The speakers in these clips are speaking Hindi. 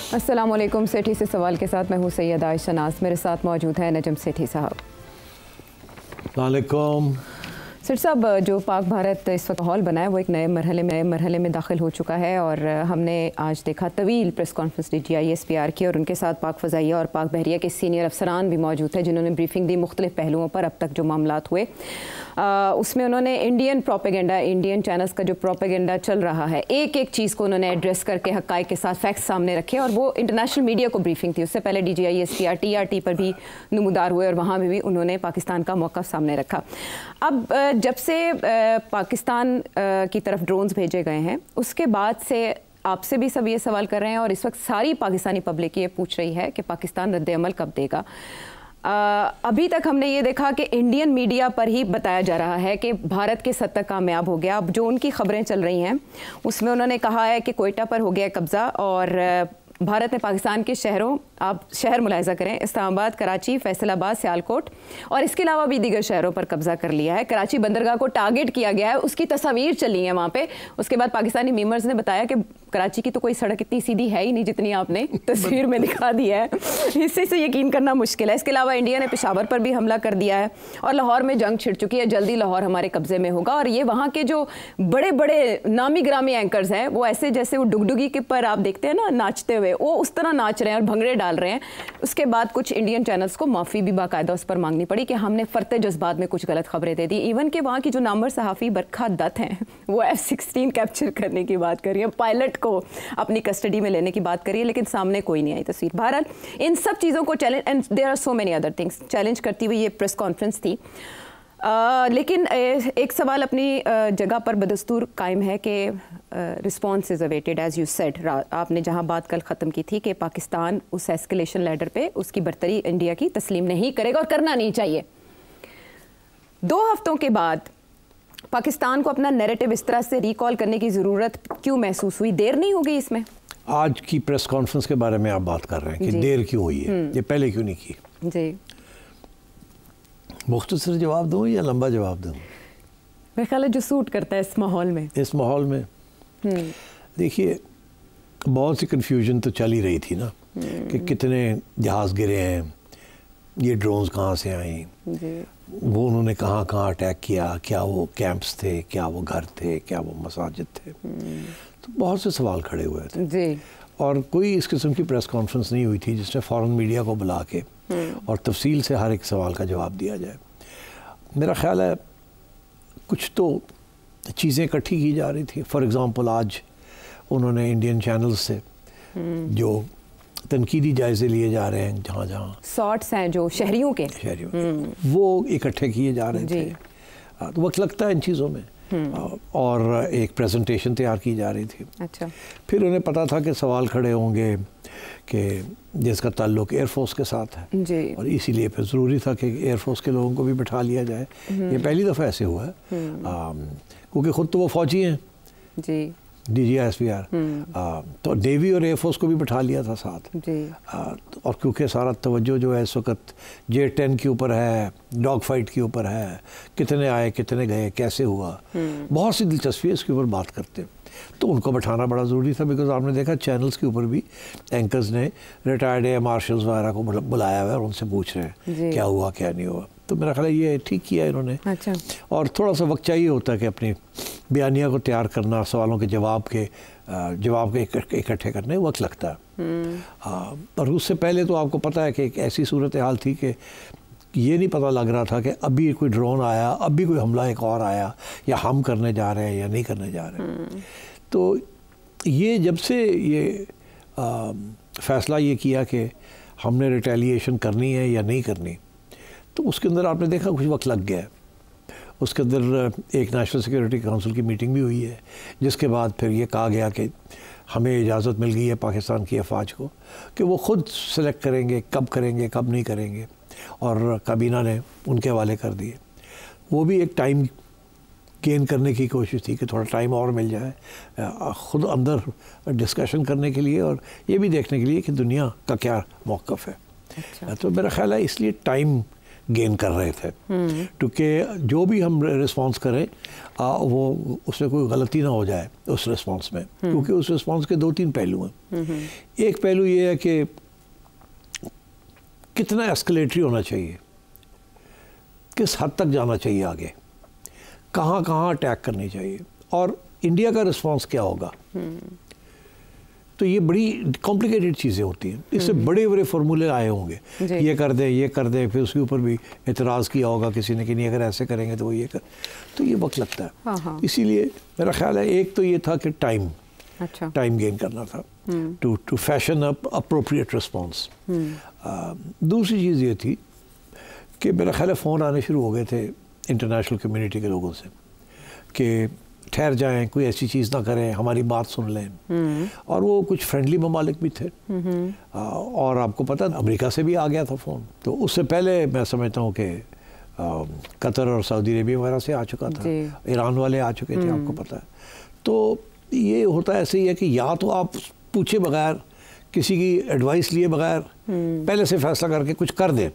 अस्सलाम वालेकुम। सेठी से सवाल के साथ मैं हूँ सैयद आयशा नाज, मेरे साथ मौजूद है नजम सेठी साहब। वालेकुम। सेठ साहब, जो पाक भारत इस वक्त माहौल बना है वो एक नए मरहले में दाखिल हो चुका है और हमने आज देखा तवील प्रेस कॉन्फ्रेंस DGI SPR की और उनके साथ पाक फ़ज़ाइया और पाक बहरिया के सीनियर अफसरान भी मौजूद थे जिन्होंने ब्रीफिंग दी मुख्तलिफ पहलुओं पर। अब तक जो मामलात हुए उसमें उन्होंने इंडियन प्रोपेगेंडा, इंडियन चैनल्स का जो प्रोपेगेंडा चल रहा है, एक एक चीज़ को उन्होंने एड्रेस करके हक़ाइक़ के साथ फैक्ट्स सामने रखे और वो इंटरनेशनल मीडिया को ब्रीफिंग थी। उससे पहले DGI SPR TRT पर भी नमूदार हुए और वहाँ भी उन्होंने पाकिस्तान का मौक़िफ़ सामने रखा। अब जब से पाकिस्तान की तरफ ड्रोन्स भेजे गए हैं उसके बाद से आपसे भी सब ये सवाल कर रहे हैं और इस वक्त सारी पाकिस्तानी पब्लिक ये पूछ रही है कि पाकिस्तान रद्द-ए-अमल कब देगा। अभी तक हमने ये देखा कि इंडियन मीडिया पर ही बताया जा रहा है कि भारत के सत्ता कामयाब हो गया। अब जो उनकी खबरें चल रही हैं उसमें उन्होंने कहा है कि कोयटा पर हो गया कब्ज़ा और भारत ने पाकिस्तान के शहरों, आप शहर मुलाहिजा करें, इस्लामाबाद, कराची, फैसलाबाद, सियालकोट और इसके अलावा भी दीगर शहरों पर कब्जा कर लिया है। कराची बंदरगाह को टारगेट किया गया है, उसकी तस्वीर चली है वहाँ पे। उसके बाद पाकिस्तानी मीमर्स ने बताया कि कराची की तो कोई सड़क इतनी सीधी है ही नहीं जितनी आपने तस्वीर में दिखा दी है, इससे यकीन करना मुश्किल है। इसके अलावा इंडिया ने पेशावर पर भी हमला कर दिया है और लाहौर में जंग छिड़ चुकी है। जल्दी लाहौर हमारे कब्जे में होगा और ये वहाँ के जो बड़े बड़े नामी ग्रामी एंकर्स हैं वो ऐसे जैसे वो डुगडुगी के पर आप देखते हैं ना नाचते हुए, वो उस तरह नाच रहे हैं और भंगड़े डाल रहे हैं। उसके बाद कुछ इंडियन चैनल्स को माफ़ी भी बाकायदा उस पर मांगनी पड़ी कि हमने फरते जज्बात में कुछ गलत खबरें दे दी। इवन के वहाँ की जो नामवर सहाफ़ी बरखा दत्त हैं वो F-16 कैप्चर करने की बात कर रही है, पायलट को अपनी कस्टडी में लेने की बात करी है, लेकिन सामने कोई नहीं आई तस्वीर। बहरहाल इन सब चीज़ों को challenge, and there are so many other things, challenge करती हुई ये प्रेस कॉन्फ्रेंस थी। लेकिन एक सवाल अपनी जगह पर बदस्तूर कायम है कि response is awaited as you said. आपने जहां बात कल ख़त्म की थी कि पाकिस्तान उस एस्केलेशन लैडर पे उसकी बर्तरी इंडिया की तस्लीम नहीं करेगा और करना नहीं चाहिए। 2 हफ्तों के बाद पाकिस्तान को अपना नैरेटिव इस तरह से रिकॉल करने की ज़रूरत क्यों महसूस हुई? देर नहीं हो गई इसमें? आज की प्रेस कॉन्फ्रेंस के बारे में आप बात कर रहे हैं कि देर क्यों हुई है, ये पहले क्यों नहीं की? जी, मुख्तसर जवाब दूँ या लंबा जवाब दूँ? मेरे ख्याल है जो सूट करता है इस माहौल में। इस माहौल में देखिए बहुत सी कन्फ्यूजन तो चल ही रही थी ना कि कितने जहाज़ गिरे हैं, ये ड्रोन्स कहाँ से आई, वो उन्होंने कहाँ कहाँ अटैक किया, क्या वो कैंप्स थे, क्या वो घर थे, क्या वो मसाजिद थे। तो बहुत से सवाल खड़े हुए थे जी। और कोई इस किस्म की प्रेस कॉन्फ्रेंस नहीं हुई थी जिसने फ़ौरन मीडिया को बुला के और तफसील से हर एक सवाल का जवाब दिया जाए। मेरा ख्याल है कुछ तो चीज़ें इकट्ठी की जा रही थी। फॉर एग्ज़ाम्पल आज उन्होंने इंडियन चैनल्स से जो तनकीदी जायज़े लिए जा रहे हैं, जहाँ जहाँ शॉट्स हैं जो शहरियों के वो इकट्ठे किए जा रहे थे, तो वक्त लगता है इन चीज़ों में। और एक प्रेजेंटेशन तैयार की जा रही थी। अच्छा। फिर उन्हें पता था कि सवाल खड़े होंगे कि जिसका ताल्लुक एयरफोर्स के साथ है जी। और इसीलिए फिर ज़रूरी था कि एयरफोर्स के लोगों को भी बिठा लिया जाए। ये पहली दफ़ा ऐसे हुआ है क्योंकि ख़ुद तो वो फ़ौजी हैं जी, DGI SPR, तो नेवी और एयरफोर्स को भी बिठा लिया था साथ जी। और क्योंकि सारा तवज्जो जो है इस वक्त J-10 के ऊपर है, डॉग फाइट के ऊपर है, कितने आए कितने गए कैसे हुआ, बहुत सी दिलचस्पी इसके ऊपर बात करते हैं, तो उनको बैठाना बड़ा ज़रूरी था। बिकॉज आपने देखा चैनल्स के ऊपर भी एंकर्स ने रिटायर्ड एयर मार्शल्स वगैरह को बुलाया हुआ है और उनसे पूछ रहे हैं क्या हुआ क्या नहीं हुआ। तो मेरा ख्याल है ये ठीक किया इन्होंने। अच्छा। और थोड़ा सा वक्त चाहिए होता है कि अपनी बयानिया को तैयार करना, सवालों के जवाब के इकट्ठे करने वक्त लगता है। और उससे पहले तो आपको पता है कि एक ऐसी सूरत हाल थी कि ये नहीं पता लग रहा था कि अभी कोई ड्रोन आया, अभी कोई हमला एक और आया, या हम करने जा रहे हैं या नहीं करने जा रहे हैं। तो ये जब से ये फ़ैसला ये किया कि हमने रिटेलिएशन करनी है या नहीं करनी, तो उसके अंदर आपने देखा कुछ वक्त लग गया है। उसके अंदर एक नेशनल सिक्योरिटी काउंसिल की मीटिंग भी हुई है जिसके बाद फिर ये कहा गया कि हमें इजाज़त मिल गई है पाकिस्तान की अफवाज को कि वो ख़ुद सेलेक्ट करेंगे कब नहीं करेंगे, और काबीना ने उनके हवाले कर दिए। वो भी एक टाइम गेन करने की कोशिश थी कि थोड़ा टाइम और मिल जाए ख़ुद अंदर डिस्कशन करने के लिए और ये भी देखने के लिए कि दुनिया का क्या मौक़िफ़ है। अच्छा। तो मेरा ख्याल है इसलिए टाइम गेन कर रहे थे, क्योंकि जो भी हम रिस्पॉन्स करें वो उसमें कोई गलती ना हो जाए उस रिस्पॉन्स में, क्योंकि उस रिस्पॉन्स के 2-3 पहलू हैं। एक पहलू ये है कि कितना एस्केलेटरी होना चाहिए, किस हद तक जाना चाहिए आगे, कहाँ कहाँ अटैक करनी चाहिए, और इंडिया का रिस्पॉन्स क्या होगा। तो ये बड़ी कॉम्प्लिकेटेड चीज़ें होती हैं, इससे बड़े बड़े फार्मूले आए होंगे, ये कर दे, फिर उसके ऊपर भी एतराज़ किया होगा किसी ने कि नहीं अगर ऐसे करेंगे तो वो ये कर, तो ये वक्त लगता है। हाँ। इसीलिए मेरा ख्याल है एक तो ये था कि टाइम गेन करना था, to fashion up appropriate response. दूसरी चीज़ ये थी कि मेरा ख्याल है फ़ोन आने शुरू हो गए थे इंटरनेशनल कम्युनिटी के लोगों से कि ठहर जाएं, कोई ऐसी चीज़ ना करें, हमारी बात सुन लें। और वो कुछ फ्रेंडली ममालिक भी थे, और आपको पता अमेरिका से भी आ गया था फ़ोन। तो उससे पहले मैं समझता हूँ कि कतर और सऊदी अरेबिया वगैरह से आ चुका था, ईरान वाले आ चुके थे, आपको पता है। तो ये होता ऐसे ही है कि या तो आप पूछे बगैर, किसी की एडवाइस लिए बगैर पहले से फैसला करके कुछ कर दें,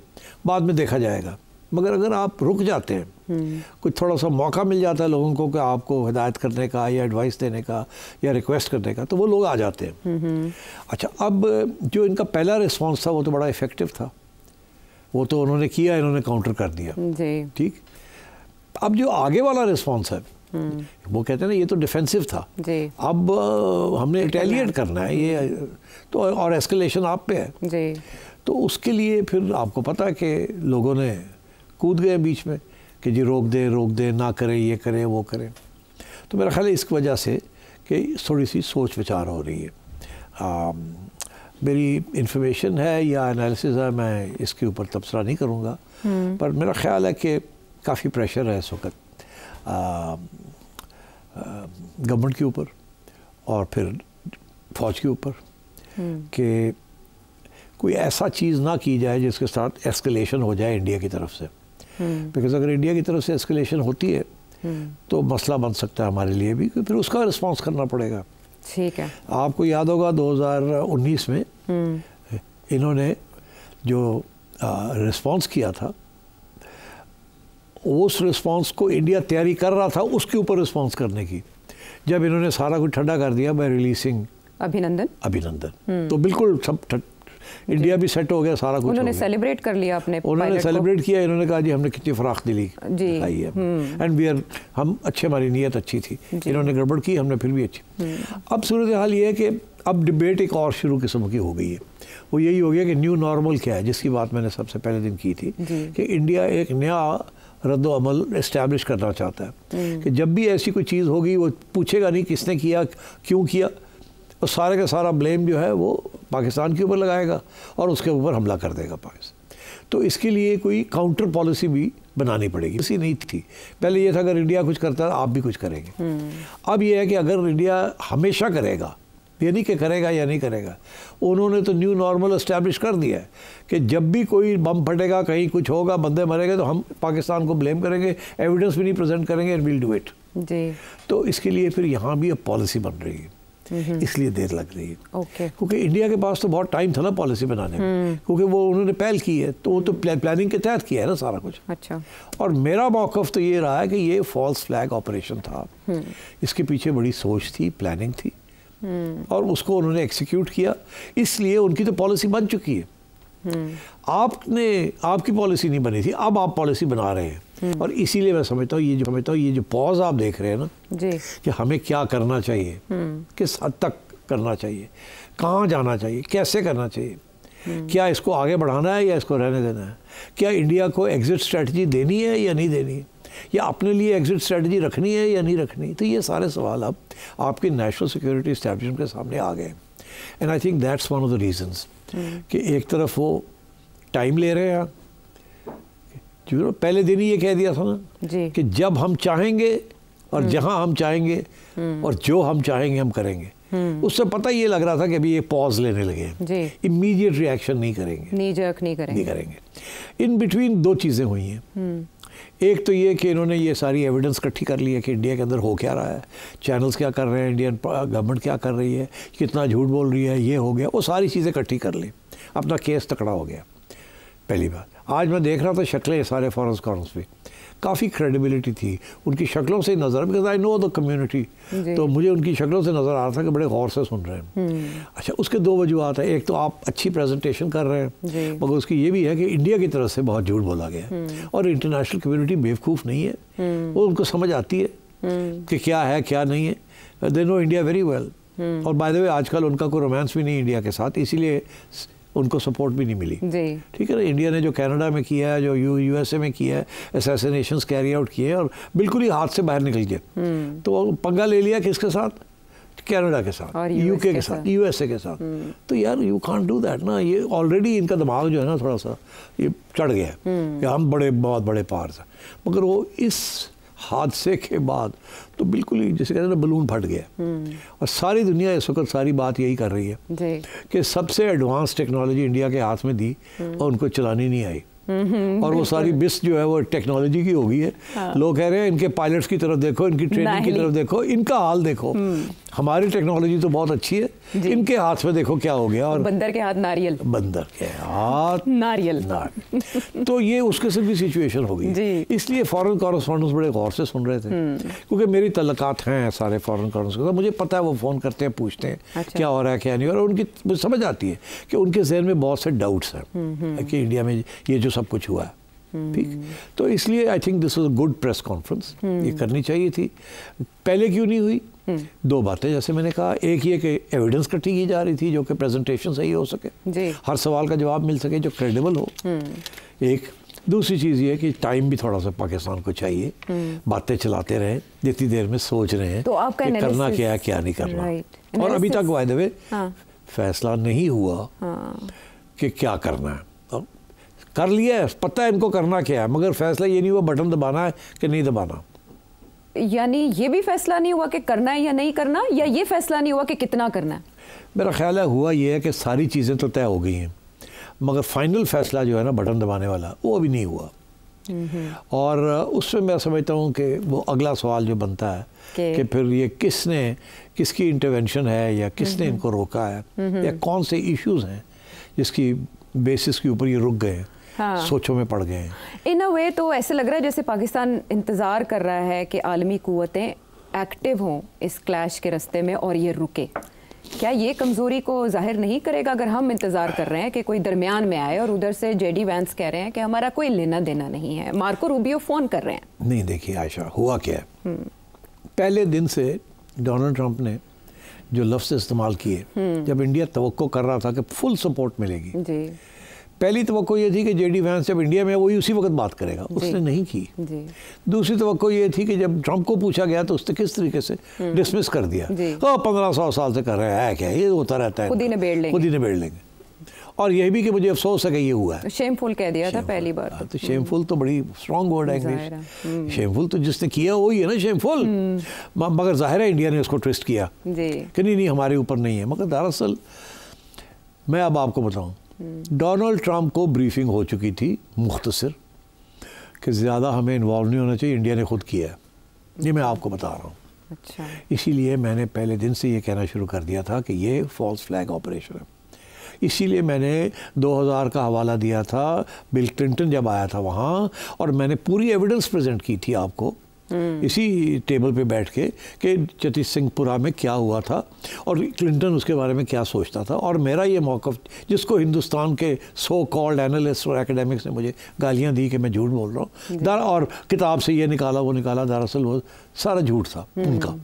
बाद में देखा जाएगा। मगर अगर आप रुक जाते हैं, कुछ थोड़ा सा मौका मिल जाता है लोगों को कि आपको हिदायत करने का या एडवाइस देने का या रिक्वेस्ट करने का, तो वो लोग आ जाते हैं। अच्छा, अब जो इनका पहला रिस्पांस था वो तो बड़ा इफ़ेक्टिव था, वो तो उन्होंने किया, इन्होंने काउंटर कर दिया, ठीक। अब जो आगे वाला रिस्पांस है वो कहते हैं ना ये तो डिफेंसिव था, अब हमने रिटेलिएट करना है, ये तो और एस्केलेशन आप पे है। तो उसके लिए फिर आपको पता है कि लोगों ने कूद गए बीच में कि जी रोक दे, ना करें, ये करें, वो करें। तो मेरा ख्याल है इस वजह से कि थोड़ी सी सोच विचार हो रही है। मेरी इन्फॉर्मेशन है या एनालिसिस है, मैं इसके ऊपर तबसरा नहीं करूँगा, पर मेरा ख्याल है कि काफ़ी प्रेशर है इस वक्त गवर्नमेंट के ऊपर और फिर फौज के ऊपर कि कोई ऐसा चीज़ ना की जाए जिसके साथ एस्केलेशन हो जाए इंडिया की तरफ से। बिकॉज अगर इंडिया की तरफ से एस्केलेशन होती है तो मसला बन सकता है हमारे लिए भी, फिर उसका रिस्पांस करना पड़ेगा। ठीक है, आपको याद होगा 2019 में इन्होंने जो रिस्पांस किया था, उस रिस्पांस को इंडिया तैयारी कर रहा था उसके ऊपर रिस्पांस करने की, जब इन्होंने सारा कुछ ठंडा कर दिया बाय रिलीजिंग अभिनंदन, तो बिल्कुल सब इंडिया भी सेट हो गया, सारा कुछ उन्होंने सेलिब्रेट कर लिया अपने, उन्होंने सेलिब्रेट किया, इन्होंने कहा जी हमने कितनी फराख दिली दिखाई है, एंड वी आर, हम अच्छे, हमारी नीयत अच्छी थी, इन्होंने गड़बड़ की, हमने फिर भी अच्छी। अब सूरत हाल ये है कि अब डिबेट एक और शुरू किस्म की हो गई है, वो यही हो गया कि न्यू नॉर्मल क्या है, जिसकी बात मैंने सबसे पहले दिन की थी कि इंडिया एक नया रद्द अमल इस्टेब्लिश करना चाहता है कि जब भी ऐसी कोई चीज़ होगी वो पूछेगा नहीं किसने किया, क्यों किया, और सारे का सारा ब्लेम जो है वो पाकिस्तान के ऊपर लगाएगा और उसके ऊपर हमला कर देगा पाकिस्तान। तो इसके लिए कोई काउंटर पॉलिसी भी बनानी पड़ेगी, इसी नहीं थी पहले। ये था अगर इंडिया कुछ करता है आप भी कुछ करेंगे। अब ये है कि अगर इंडिया हमेशा करेगा, ये नहीं कि करेगा या नहीं करेगा, उन्होंने तो न्यू नॉर्मल इस्टेब्लिश कर दिया है कि जब भी कोई बम फटेगा, कहीं कुछ होगा, बंदे मरेंगे, तो हम पाकिस्तान को ब्लेम करेंगे, एविडेंस भी नहीं प्रेजेंट करेंगे, एंड विल डू इट। तो इसके लिए फिर यहाँ भी अब पॉलिसी बन रही है, इसलिए देर लग रही है। क्योंकि इंडिया के पास तो बहुत टाइम था ना पॉलिसी बनाने में, क्योंकि वो उन्होंने पहल की है, तो वो तो प्लानिंग के तहत किया है ना सारा कुछ। अच्छा। और मेरा मौक़िफ़ तो ये रहा है कि ये फॉल्स फ्लैग ऑपरेशन था, इसके पीछे बड़ी सोच थी, प्लानिंग थी, और उसको उन्होंने एग्जीक्यूट किया, इसलिए उनकी तो पॉलिसी बन चुकी है। आपकी पॉलिसी नहीं बनी थी, अब आप पॉलिसी बना रहे हैं, और इसीलिए मैं समझता हूँ ये जो पॉज आप देख रहे हैं ना जी, कि हमें क्या करना चाहिए, किस हद तक करना चाहिए, कहाँ जाना चाहिए, कैसे करना चाहिए, क्या इसको आगे बढ़ाना है या इसको रहने देना है, क्या इंडिया को एग्जिट स्ट्रेटजी देनी है या नहीं देनी है, या अपने लिए एग्जिट स्ट्रेटजी रखनी है या नहीं रखनी। तो ये सारे सवाल अब आपके नेशनल सिक्योरिटी एस्टैब्लिशमेंट के सामने आ गए, and I think that's one of the reasons कि एक तरफ वो टाइम ले रहे हैं, जो पहले दिन ही ये कह दिया था ना कि जब हम चाहेंगे और जहां हम चाहेंगे और जो हम चाहेंगे हम करेंगे, उससे पता ये लग रहा था कि अभी ये पॉज लेने लगे, इमीडिएट रिएक्शन नहीं करेंगे, नहीं करेंगे। इन बिटवीन दो चीज़ें हुई हैं, एक तो ये कि इन्होंने ये सारी एविडेंस इकट्ठी कर ली है कि इंडिया के अंदर हो क्या रहा है, चैनल्स क्या कर रहे हैं, इंडियन गवर्नमेंट क्या कर रही है, कितना झूठ बोल रही है, ये हो गया, वो सारी चीज़ें इकट्ठी कर ली, अपना केस तकड़ा हो गया, पहली बात। आज मैं देख रहा था शक्लें सारे फॉरेन स्कॉलर्स पे, काफ़ी क्रेडिबिलिटी थी उनकी शक्लों से नज़र, because I know the community, तो मुझे उनकी शक्लों से नज़र आ रहा था कि बड़े गौर से सुन रहे हैं। अच्छा, उसके दो वजूहत है, एक तो आप अच्छी प्रेजेंटेशन कर रहे हैं, मगर उसकी ये भी है कि इंडिया की तरफ से बहुत झूठ बोला गया और इंटरनेशनल कम्युनिटी बेवकूफ़ नहीं है, वो उनको समझ आती है कि क्या है क्या नहीं है, they know India very well. और बाय द वे आजकल उनका कोई रोमांस भी नहीं इंडिया के साथ, इसीलिए उनको सपोर्ट भी नहीं मिली। ठीक है ना, इंडिया ने जो कनाडा में किया है, जो यूएसए में किया है, असैसिनेशंस कैरी आउट किए और बिल्कुल ही हाथ से बाहर निकल गए, तो पंगा ले लिया किसके साथ, कनाडा के साथ, यूके के साथ, यूएसए के साथ। तो यार यू कांट डू दैट ना, ये ऑलरेडी इनका दिमाग जो है ना थोड़ा सा ये चढ़ गया कि हम बहुत बड़े पावर हैं, मगर वो इस हादसे के बाद तो बिल्कुल ही जैसे कहते हैं ना बलून फट गया। और सारी दुनिया इस वक्त सारी बात यही कर रही है कि सबसे एडवांस टेक्नोलॉजी इंडिया के हाथ में दी और उनको चलानी नहीं आई, और वो सारी बिस जो है वो टेक्नोलॉजी की हो गई है। हाँ। लोग कह रहे हैं इनके पायलट्स की तरफ देखो, इनकी ट्रेनिंग की तरफ देखो, इनका हाल देखो, हमारी टेक्नोलॉजी तो बहुत अच्छी है, इनके हाथ में देखो क्या हो गया। और बंदर के हाथ नारियल, बंदर के हाथ नारियल। तो ये उस किस्म की सिचुएशन हो गई, इसलिए फॉरेन कॉरेस्पॉन्डेंट्स बड़े गौर से सुन रहे थे, क्योंकि मेरी तल्लुकात हैं सारे फॉरेन कॉरेस्पॉन्डेंट्स, मुझे पता है वो फ़ोन करते हैं, पूछते हैं अच्छा। क्या हो रहा है क्या नहीं हो रहा, और उनकी समझ आती है कि उनके जहन में बहुत से डाउट्स हैं कि इंडिया में ये जो सब कुछ हुआ है। ठीक, तो इसलिए I think this was a good press conference, ये करनी चाहिए थी। पहले क्यों नहीं हुई? दो बातें, जैसे मैंने कहा, एक ये कि एविडेंस इकट्ठी की जा रही थी जो कि प्रेजेंटेशन सही हो सके, हर सवाल का जवाब मिल सके जो क्रेडिबल हो। एक दूसरी चीज़ ये कि टाइम भी थोड़ा सा पाकिस्तान को चाहिए, बातें चलाते रहे, जितनी देर में सोच रहे हैं तो आपका कि करना क्या है क्या नहीं करना। और अभी तक बाय द वे फैसला नहीं हुआ कि क्या करना है, कर लिया है, पता है इनको करना क्या है, मगर फैसला ये नहीं हुआ बटन दबाना है कि नहीं दबाना। यानी ये भी फैसला नहीं हुआ कि करना है या नहीं करना, या ये फैसला नहीं हुआ कि कितना करना है? मेरा ख्याल है हुआ ये है कि सारी चीज़ें तो तय हो गई हैं, मगर फाइनल फैसला जो है ना बटन दबाने वाला, वो अभी नहीं हुआ। और उसमें मैं समझता हूँ कि वो अगला सवाल जो बनता है कि फिर ये किसकी इंटरवेंशन है, या किसने इनको रोका है, या कौन से इश्यूज़ हैं जिसकी बेसिस के ऊपर ये रुक गए हैं। हाँ। सोचों में पड़ गए हैं। इन अ वे तो ऐसे लग रहा है जैसे पाकिस्तान इंतज़ार कर रहा है कि आलमी कुव्वतें एक्टिव हों इस क्लैश के रास्ते में और ये रुके। क्या ये कमज़ोरी को जाहिर नहीं करेगा अगर हम इंतज़ार कर रहे हैं कि कोई दरमियान में आए, और उधर से जेडी वैंस कह रहे हैं कि हमारा कोई लेना देना नहीं है, मार्को रूबियो फ़ोन कर रहे हैं? नहीं, देखिए आयशा, हुआ क्या है, पहले दिन से डोनाल्ड ट्रंप ने जो लफ्ज़ इस्तेमाल किए, जब इंडिया तवक्को कर रहा था कि फुल सपोर्ट मिलेगी, पहली तवक्को ये थी कि जेडी वैंस जब इंडिया में वही उसी वक्त बात करेगा, उसने नहीं की। दूसरी तवक्को ये थी कि जब ट्रंप को पूछा गया तो उसने किस तरीके से डिसमिस कर दिया, 1500 साल से कर रहे हैं क्या, ये होता रहता है, खुद ही निबेड़ लेंगे। और यही भी कि मुझे अफसोस है कि ये हुआ है, शेमफुल कह दिया था पहली बार। तो शेमफुल तो बड़ी स्ट्रॉन्ग वर्ड है इंग्लिश, शेमफुल तो जिसने किया वही है ना शेमफुल, मगर जाहिर है इंडिया ने उसको ट्विस्ट किया कि नहीं हमारे ऊपर नहीं है। मगर दरअसल मैं अब आपको बताऊं, डोनाल्ड ट्रंप को ब्रीफिंग हो चुकी थी मुख्तसर कि ज़्यादा हमें इन्वॉल्व नहीं होना चाहिए, इंडिया ने खुद किया है, ये मैं आपको बता रहा हूँ। अच्छा। इसीलिए मैंने पहले दिन से ये कहना शुरू कर दिया था कि ये फॉल्स फ्लैग ऑपरेशन है। इसीलिए मैंने 2000 का हवाला दिया था, बिल क्लिंटन जब आया था वहाँ, और मैंने पूरी एविडेंस प्रेजेंट की थी आपको इसी टेबल पे बैठ के कि चती सिंहपुरा में क्या हुआ था और क्लिंटन उसके बारे में क्या सोचता था। और मेरा ये मौक़िफ़, जिसको हिंदुस्तान के सो कॉल्ड एनालिस्ट और एकेडमिक्स ने मुझे गालियाँ दी कि मैं झूठ बोल रहा हूँ, और किताब से ये निकाला वो निकाला, दरअसल वो सारा झूठ था उनका।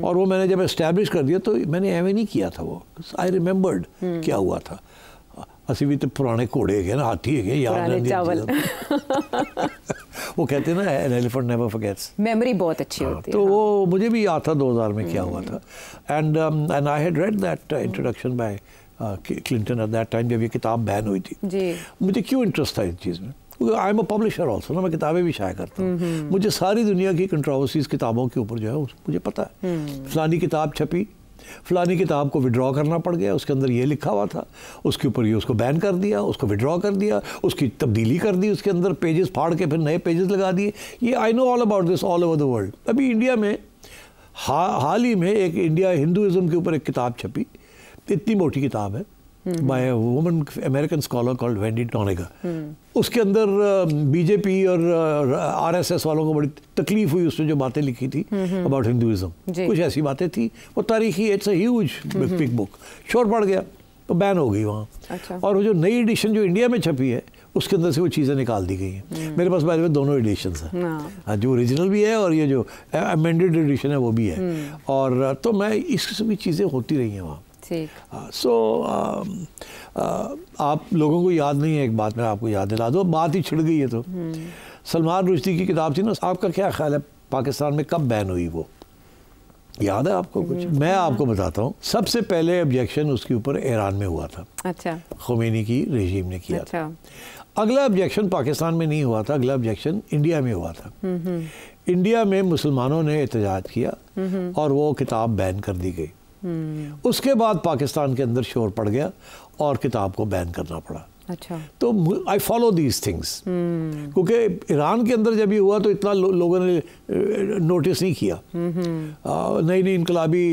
और वो मैंने जब एस्टैब्लिश कर दिया तो मैंने एवं नहीं किया था, वो आई रिमेंबर्ड क्या हुआ था। असी भी तो पुराने घोड़े है ना, हाथी है, याद वो कहते हैं ना an elephant never forgets, memory बहुत अच्छी होती है। तो वो मुझे भी याद था 2000 में क्या हुआ था। And I had read that introduction by Clinton at that time, जब ये किताब बैन हुई थी। मुझे क्यों इंटरेस्ट था इस चीज़ में, I am a publisher also ना, मैं किताबें भी शाया करता हूँ। मुझे सारी दुनिया की कंट्रोवर्सीज किताबों के ऊपर जो है मुझे पता है। फलानी किताब छपी, फलानी किताब को विड्रॉ करना पड़ गया, उसके अंदर ये लिखा हुआ था, उसके ऊपर ये उसको बैन कर दिया, उसको विड्रॉ कर दिया, उसकी तब्दीली कर दी, उसके अंदर पेजेस फाड़ के फिर नए पेजेस लगा दिए। ये I know all about this all over the world. अभी इंडिया में हाल ही में एक इंडिया हिंदुइज्म के ऊपर एक किताब छपी, इतनी मोटी किताब है, by woman American scholar called Wendy Doniger. उसके अंदर बीजेपी और आरएसएस वालों को बड़ी तकलीफ हुई, उसने जो बातें लिखी थी अबाउट हिंदुइज्म, कुछ ऐसी बातें थी, वो तारीखी, it's a huge big book, शोर पड़ गया तो बैन हो गई वहाँ। अच्छा। और वो जो नई एडिशन जो इंडिया में छपी है उसके अंदर से वो चीज़ें निकाल दी गई हैं। मेरे पास बारे में दोनों एडिशंस हैं, जो ओरिजिनल भी है और ये जो अमेंडेड एडिशन है वो भी है। और तो मैं इस किस्म की चीज़ें होती रही हैं वहाँ। सो आप लोगों को याद नहीं है, एक बात मैं आपको याद दिला दूँ, बात ही छिड़ गई है तो सलमान रुश्दी की किताब थी ना, आपका क्या ख्याल है पाकिस्तान में कब बैन हुई? वो याद है आपको कुछ? मैं आपको बताता हूँ। सबसे पहले ऑब्जेक्शन उसके ऊपर ईरान में हुआ था। अच्छा। खुमैनी की रेजिम ने किया था। अगला ऑब्जेक्शन पाकिस्तान में नहीं हुआ था, अगला ऑब्जेक्शन इंडिया में हुआ था। इंडिया में मुसलमानों ने एहतजाज किया और वो किताब बैन कर दी गई। उसके बाद पाकिस्तान के अंदर शोर पड़ गया और किताब को बैन करना पड़ा। अच्छा। तो आई फॉलो दीज थिंग्स, क्योंकि ईरान के अंदर जब ये हुआ तो इतना लोगों ने नोटिस नहीं किया। नई नई इनकलाबी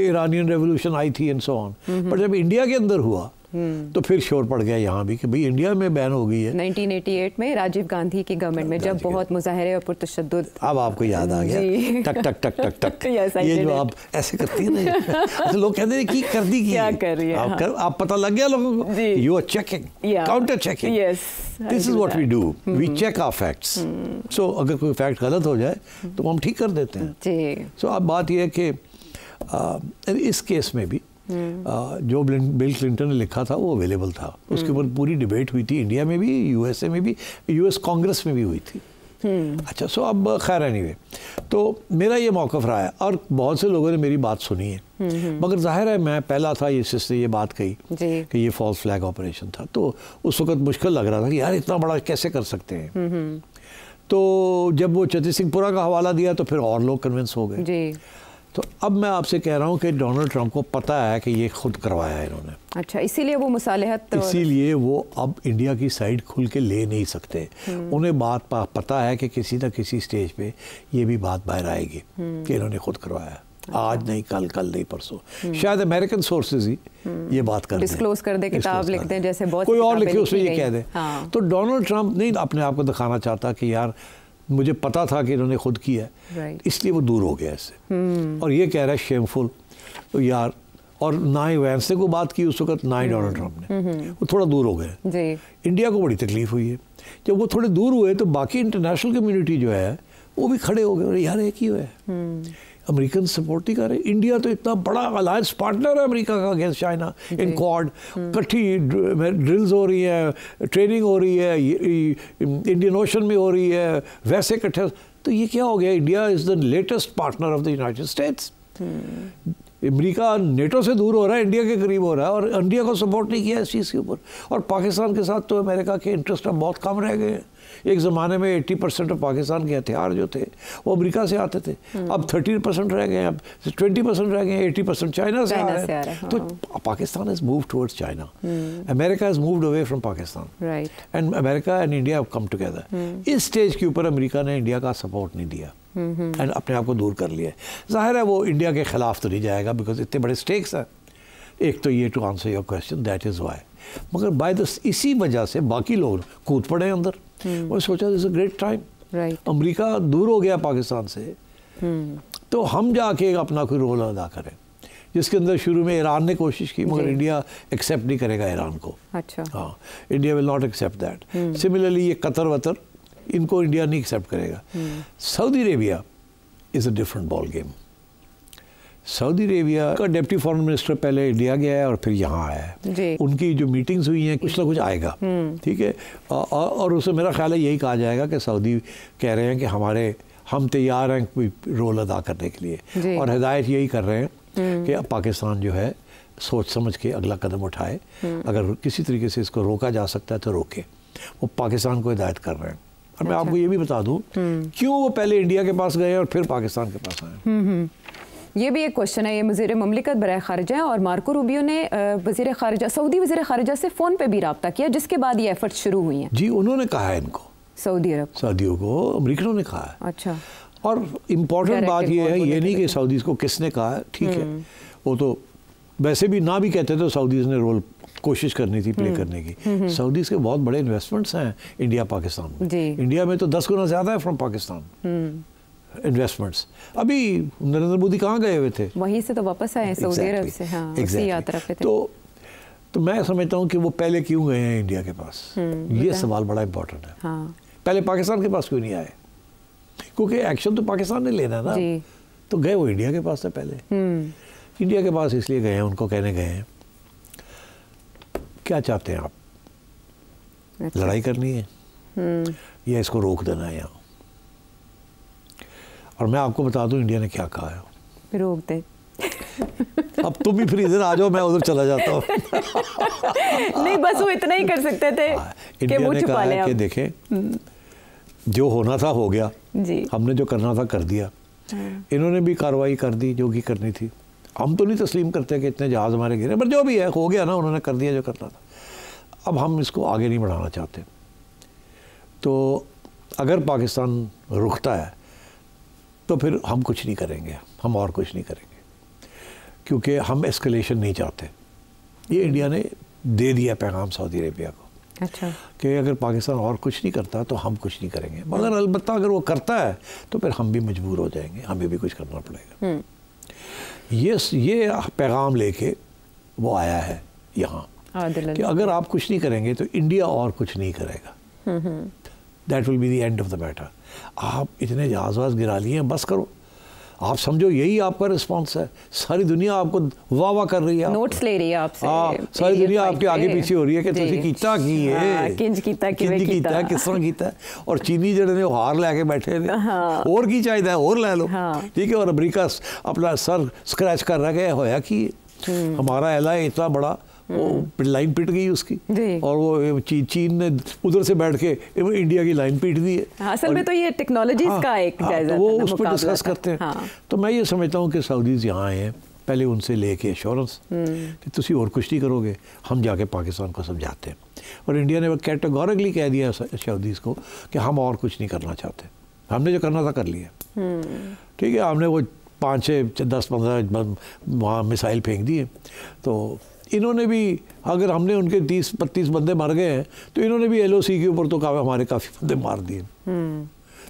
ईरानियन रेवोल्यूशन आई थी एंड सो ऑन, पर जब इंडिया के अंदर हुआ तो फिर शोर पड़ गया यहाँ भी कि भाई इंडिया में बैन हो गई है। 1988 में राजीव गांधी की गवर्नमेंट में जब बहुत मुजाहरे और पुरतशद्दुद। अब आपको याद आ गया, टक टक टक टक टक ये जो आप ऐसे करती है ना, लोग कहते हैं कि कर दी क्या कर रही है, आप पता लग गया लोगों को, you are checking, counter checking. This is what we do, we check our facts. So अगर कोई फैक्ट गलत हो जाए तो हम ठीक कर देते हैं। सो अब बात यह है कि इस केस में भी जो बिल क्लिंटन ने लिखा था वो अवेलेबल था, उसके ऊपर पूरी डिबेट हुई थी, इंडिया में भी, यूएसए में भी, यूएस कांग्रेस में भी हुई थी। अच्छा, सो अब खैर एनीवे, तो मेरा ये मौक़िफ़ रहा है और बहुत से लोगों ने मेरी बात सुनी है, मगर जाहिर है मैं पहला था जिसने ये बात कही कि ये फॉल्स फ्लैग ऑपरेशन था, तो उस वक्त मुश्किल लग रहा था कि यार इतना बड़ा कैसे कर सकते हैं। तो जब वो चतुर सिंहपुरा का हवाला दिया तो फिर और लोग कन्विंस हो गए। तो अब मैं आपसे कह रहा हूँ कि डोनाल्ड ट्रंप को पता है कि ये खुद करवाया है इन्होंने। अच्छा, इसीलिए वो मुसालहत, इसीलिए वो अब इंडिया की साइड खुल के ले नहीं सकते। उन्हें बात पता है कि किसी न किसी स्टेज पे ये भी बात बाहर आएगी कि इन्होंने खुद करवाया। आज नहीं, कल नहीं, परसों। शायद अमेरिकन सोर्सेज ही ये बात कर डिस्क्लोज कर दे, किताब लिख दें, जैसे बहुत कोई और लिखे उसमें ये कह दे। तो डोनाल्ड ट्रंप नहीं अपने आप को दिखाना चाहता कि यार मुझे पता था कि इन्होंने खुद किया है, इसलिए वो दूर हो गया इससे। और ये कह रहा है शेमफुल, तो यार, और ना ही वैंस ने को बात की उस वक्त, ना ही डोनाल्ड ट्रंप ने, वो थोड़ा दूर हो गए। इंडिया को बड़ी तकलीफ हुई है। जब वो थोड़े दूर हुए तो बाकी इंटरनेशनल कम्युनिटी जो है वो भी खड़े हो गए, यार एक ही हुआ है, अमेरिकन सपोर्ट नहीं कर रहे। इंडिया तो इतना बड़ा अलायंस पार्टनर है अमेरिका का अगेंस्ट चाइना इन क्वाड, इकट्ठी ड्रिल्स हो रही है, ट्रेनिंग हो रही है, इंडियन ओशन में हो रही है, वैसे इकट्ठे। तो ये क्या हो गया, India is the latest partner of the United states. America NATO से दूर हो रहा है, इंडिया के करीब हो रहा है, और इंडिया को सपोर्ट नहीं किया इस चीज़ के ऊपर। और पाकिस्तान के साथ तो अमेरिका के इंटरेस्ट अब बहुत कम रह गए हैं। एक ज़माने में 80% पाकिस्तान के हथियार जो थे वो अमेरिका से आते थे, अब 30% रह गए, अब 20% रह गए, 80% चाइना से आ रहे हैं। तो Pakistan has moved towards China, America has moved away from Pakistan, and America and India have come together. इस स्टेज के ऊपर अमेरिका ने इंडिया का सपोर्ट नहीं दिया एंड अपने आप को दूर कर लिया। जाहिर है वो इंडिया के ख़िलाफ़ तो नहीं जाएगा, बिकॉज इतने बड़े स्टेक्स हैं। एक तो ये, to answer your question, that is why. मगर बाय द इसी वजह से बाकी लोग कूद पड़े अंदर। वो सोचा this a great time, America दूर हो गया पाकिस्तान से, तो हम जाके अपना कोई रोल अदा करें, जिसके अंदर शुरू में ईरान ने कोशिश की, मगर इंडिया एक्सेप्ट नहीं करेगा ईरान को। अच्छा, हाँ, India will not accept that. Similarly ये कतर वतर, इनको इंडिया नहीं एक्सेप्ट करेगा। Saudi Arabia is a different ball game. Saudi Arabia का डिप्टी फॉरेन मिनिस्टर पहले इंडिया गया है और फिर यहाँ आया है। उनकी जो मीटिंग्स हुई हैं, कुछ ना कुछ आएगा, ठीक है। और उसमें मेरा ख्याल है यही कहा जाएगा कि सऊदी कह रहे हैं कि हम तैयार हैं कोई रोल अदा करने के लिए, और हिदायत यही कर रहे हैं कि पाकिस्तान जो है सोच समझ के अगला कदम उठाए, अगर किसी तरीके से इसको रोका जा सकता है तो रोके। वो पाकिस्तान को हिदायत कर रहे हैं। और मैं आपको ये भी बता दूँ क्यों वो पहले इंडिया के पास गए और फिर पाकिस्तान के पास आए। ये भी एक क्वेश्चन है। ये वज़ीर ममलिकत बराए ख़ारिजा और मार्को रूबियो ने वज़ीर ख़ारिजा, सऊदी वज़ीर ख़ारिजा से फ़ोन पे भी रब्ता किया, जिसके बाद ये एफर्ट शुरू हुई हैं। जी, उन्होंने कहा है इनको, सऊदी अरब, सऊदियों को अमरीकनों ने कहा है। अच्छा, और इम्पॉर्टेंट बात ये है, ये नहीं कि सऊदीज़ को किसने कहा है, ठीक है, वो तो वैसे भी ना भी कहते तो सऊदीज़ ने रोल कोशिश करनी थी प्ले करने की। सऊदीज़ के बहुत बड़े इन्वेस्टमेंट्स हैं इंडिया पाकिस्तान में। इंडिया में तो 10 गुना ज़्यादा है फ्रॉम पाकिस्तान इन्वेस्टमेंट्स। अभी नरेंद्र मोदी कहाँ गए हुए थे? वहीं से तो वापस आए सऊदी अरब से। हाँ, उसी यात्रा पे थे। तो मैं समझता हूँ कि वो पहले क्यों गए हैं इंडिया के पास, ये सवाल बड़ा इंपॉर्टेंट है। हाँ। पहले पाकिस्तान के पास क्यों नहीं आए? क्योंकि एक्शन तो पाकिस्तान ने लेना ना, तो गए वो इंडिया के पास से पहले। इंडिया के पास इसलिए गए हैं, उनको कहने गए हैं क्या चाहते हैं आप? अच्छा। लड़ाई करनी है या इसको रोक देना है यहाँ? और मैं आपको बता दूं इंडिया ने क्या कहा है, रोक दे। अब तुम भी फिर इधर आ जाओ, मैं उधर चला जाता हूँ। नहीं, बस वो इतना ही कर सकते थे कि वो छुपा ले। कि देखें, जो होना था हो गया जी, हमने जो करना था कर दिया। इन्होंने भी कार्रवाई कर दी जो कि करनी थी। हम तो नहीं तस्लीम करते कि इतने जहाज़ हमारे गिरे, पर जो भी है हो गया ना, उन्होंने कर दिया जो करना था। अब हम इसको आगे नहीं बढ़ाना चाहते। तो अगर पाकिस्तान रुकता है तो फिर हम कुछ नहीं करेंगे, हम और कुछ नहीं करेंगे, क्योंकि हम एस्केलेशन नहीं चाहते। ये इंडिया ने दे दिया पैगाम सऊदी अरेबिया को। अच्छा। कि अगर पाकिस्तान और कुछ नहीं करता तो हम कुछ नहीं करेंगे, मगर अलबत्ता अगर वो करता है तो फिर हम भी मजबूर हो जाएंगे, हमें भी कुछ करना पड़ेगा। ये पैगाम लेके वो आया है यहाँ कि अगर आप कुछ नहीं करेंगे तो इंडिया और कुछ नहीं करेगा। That will be the end of the matter. आप इतने जहाज़ वहाज़ गिरा लिए हैं, बस करो। आप समझो यही आपका रिस्पांस है। सारी दुनिया आपको वाह वाह कर रही है, नोट्स ले रही है आपसे। हाँ, सारी दुनिया आपके आगे पीछे हो रही है कि तुसी कीता की है, किंज कीता किस तरह कीता है। और चीनी जड़े ने हार लेके बैठे ने, और की चाहिए और ले लो, ठीक है। और अमरीका अपना सर स्क्रैच कर रहा है, होया कि हमारा एला इतना बड़ा, वो लाइन पिट गई उसकी, और वो चीन ने उधर से बैठ के इंडिया की लाइन पीट दी है। असल में तो ये टेक्नोलॉजीज का एक जायजा, वो उस पर डिस्कस करते हैं। तो मैं ये समझता हूँ कि सऊदीज़ यहाँ आए हैं पहले उनसे लेके एश्योरेंस कि तुसी और कुछ नहीं करोगे, हम जाके पाकिस्तान को समझाते हैं। और इंडिया ने कैटेगोरिकली कह दिया सऊदीज़ को कि हम और कुछ नहीं करना चाहते, हमने जो करना था कर लिया, ठीक है। हमने वो 5, 6, 10, 15 वहाँ मिसाइल फेंक दिए। तो इन्होंने भी, अगर हमने उनके 30-32 बंदे मर गए हैं तो इन्होंने भी LOC के ऊपर तो हमारे काफ़ी बंदे मार दिए।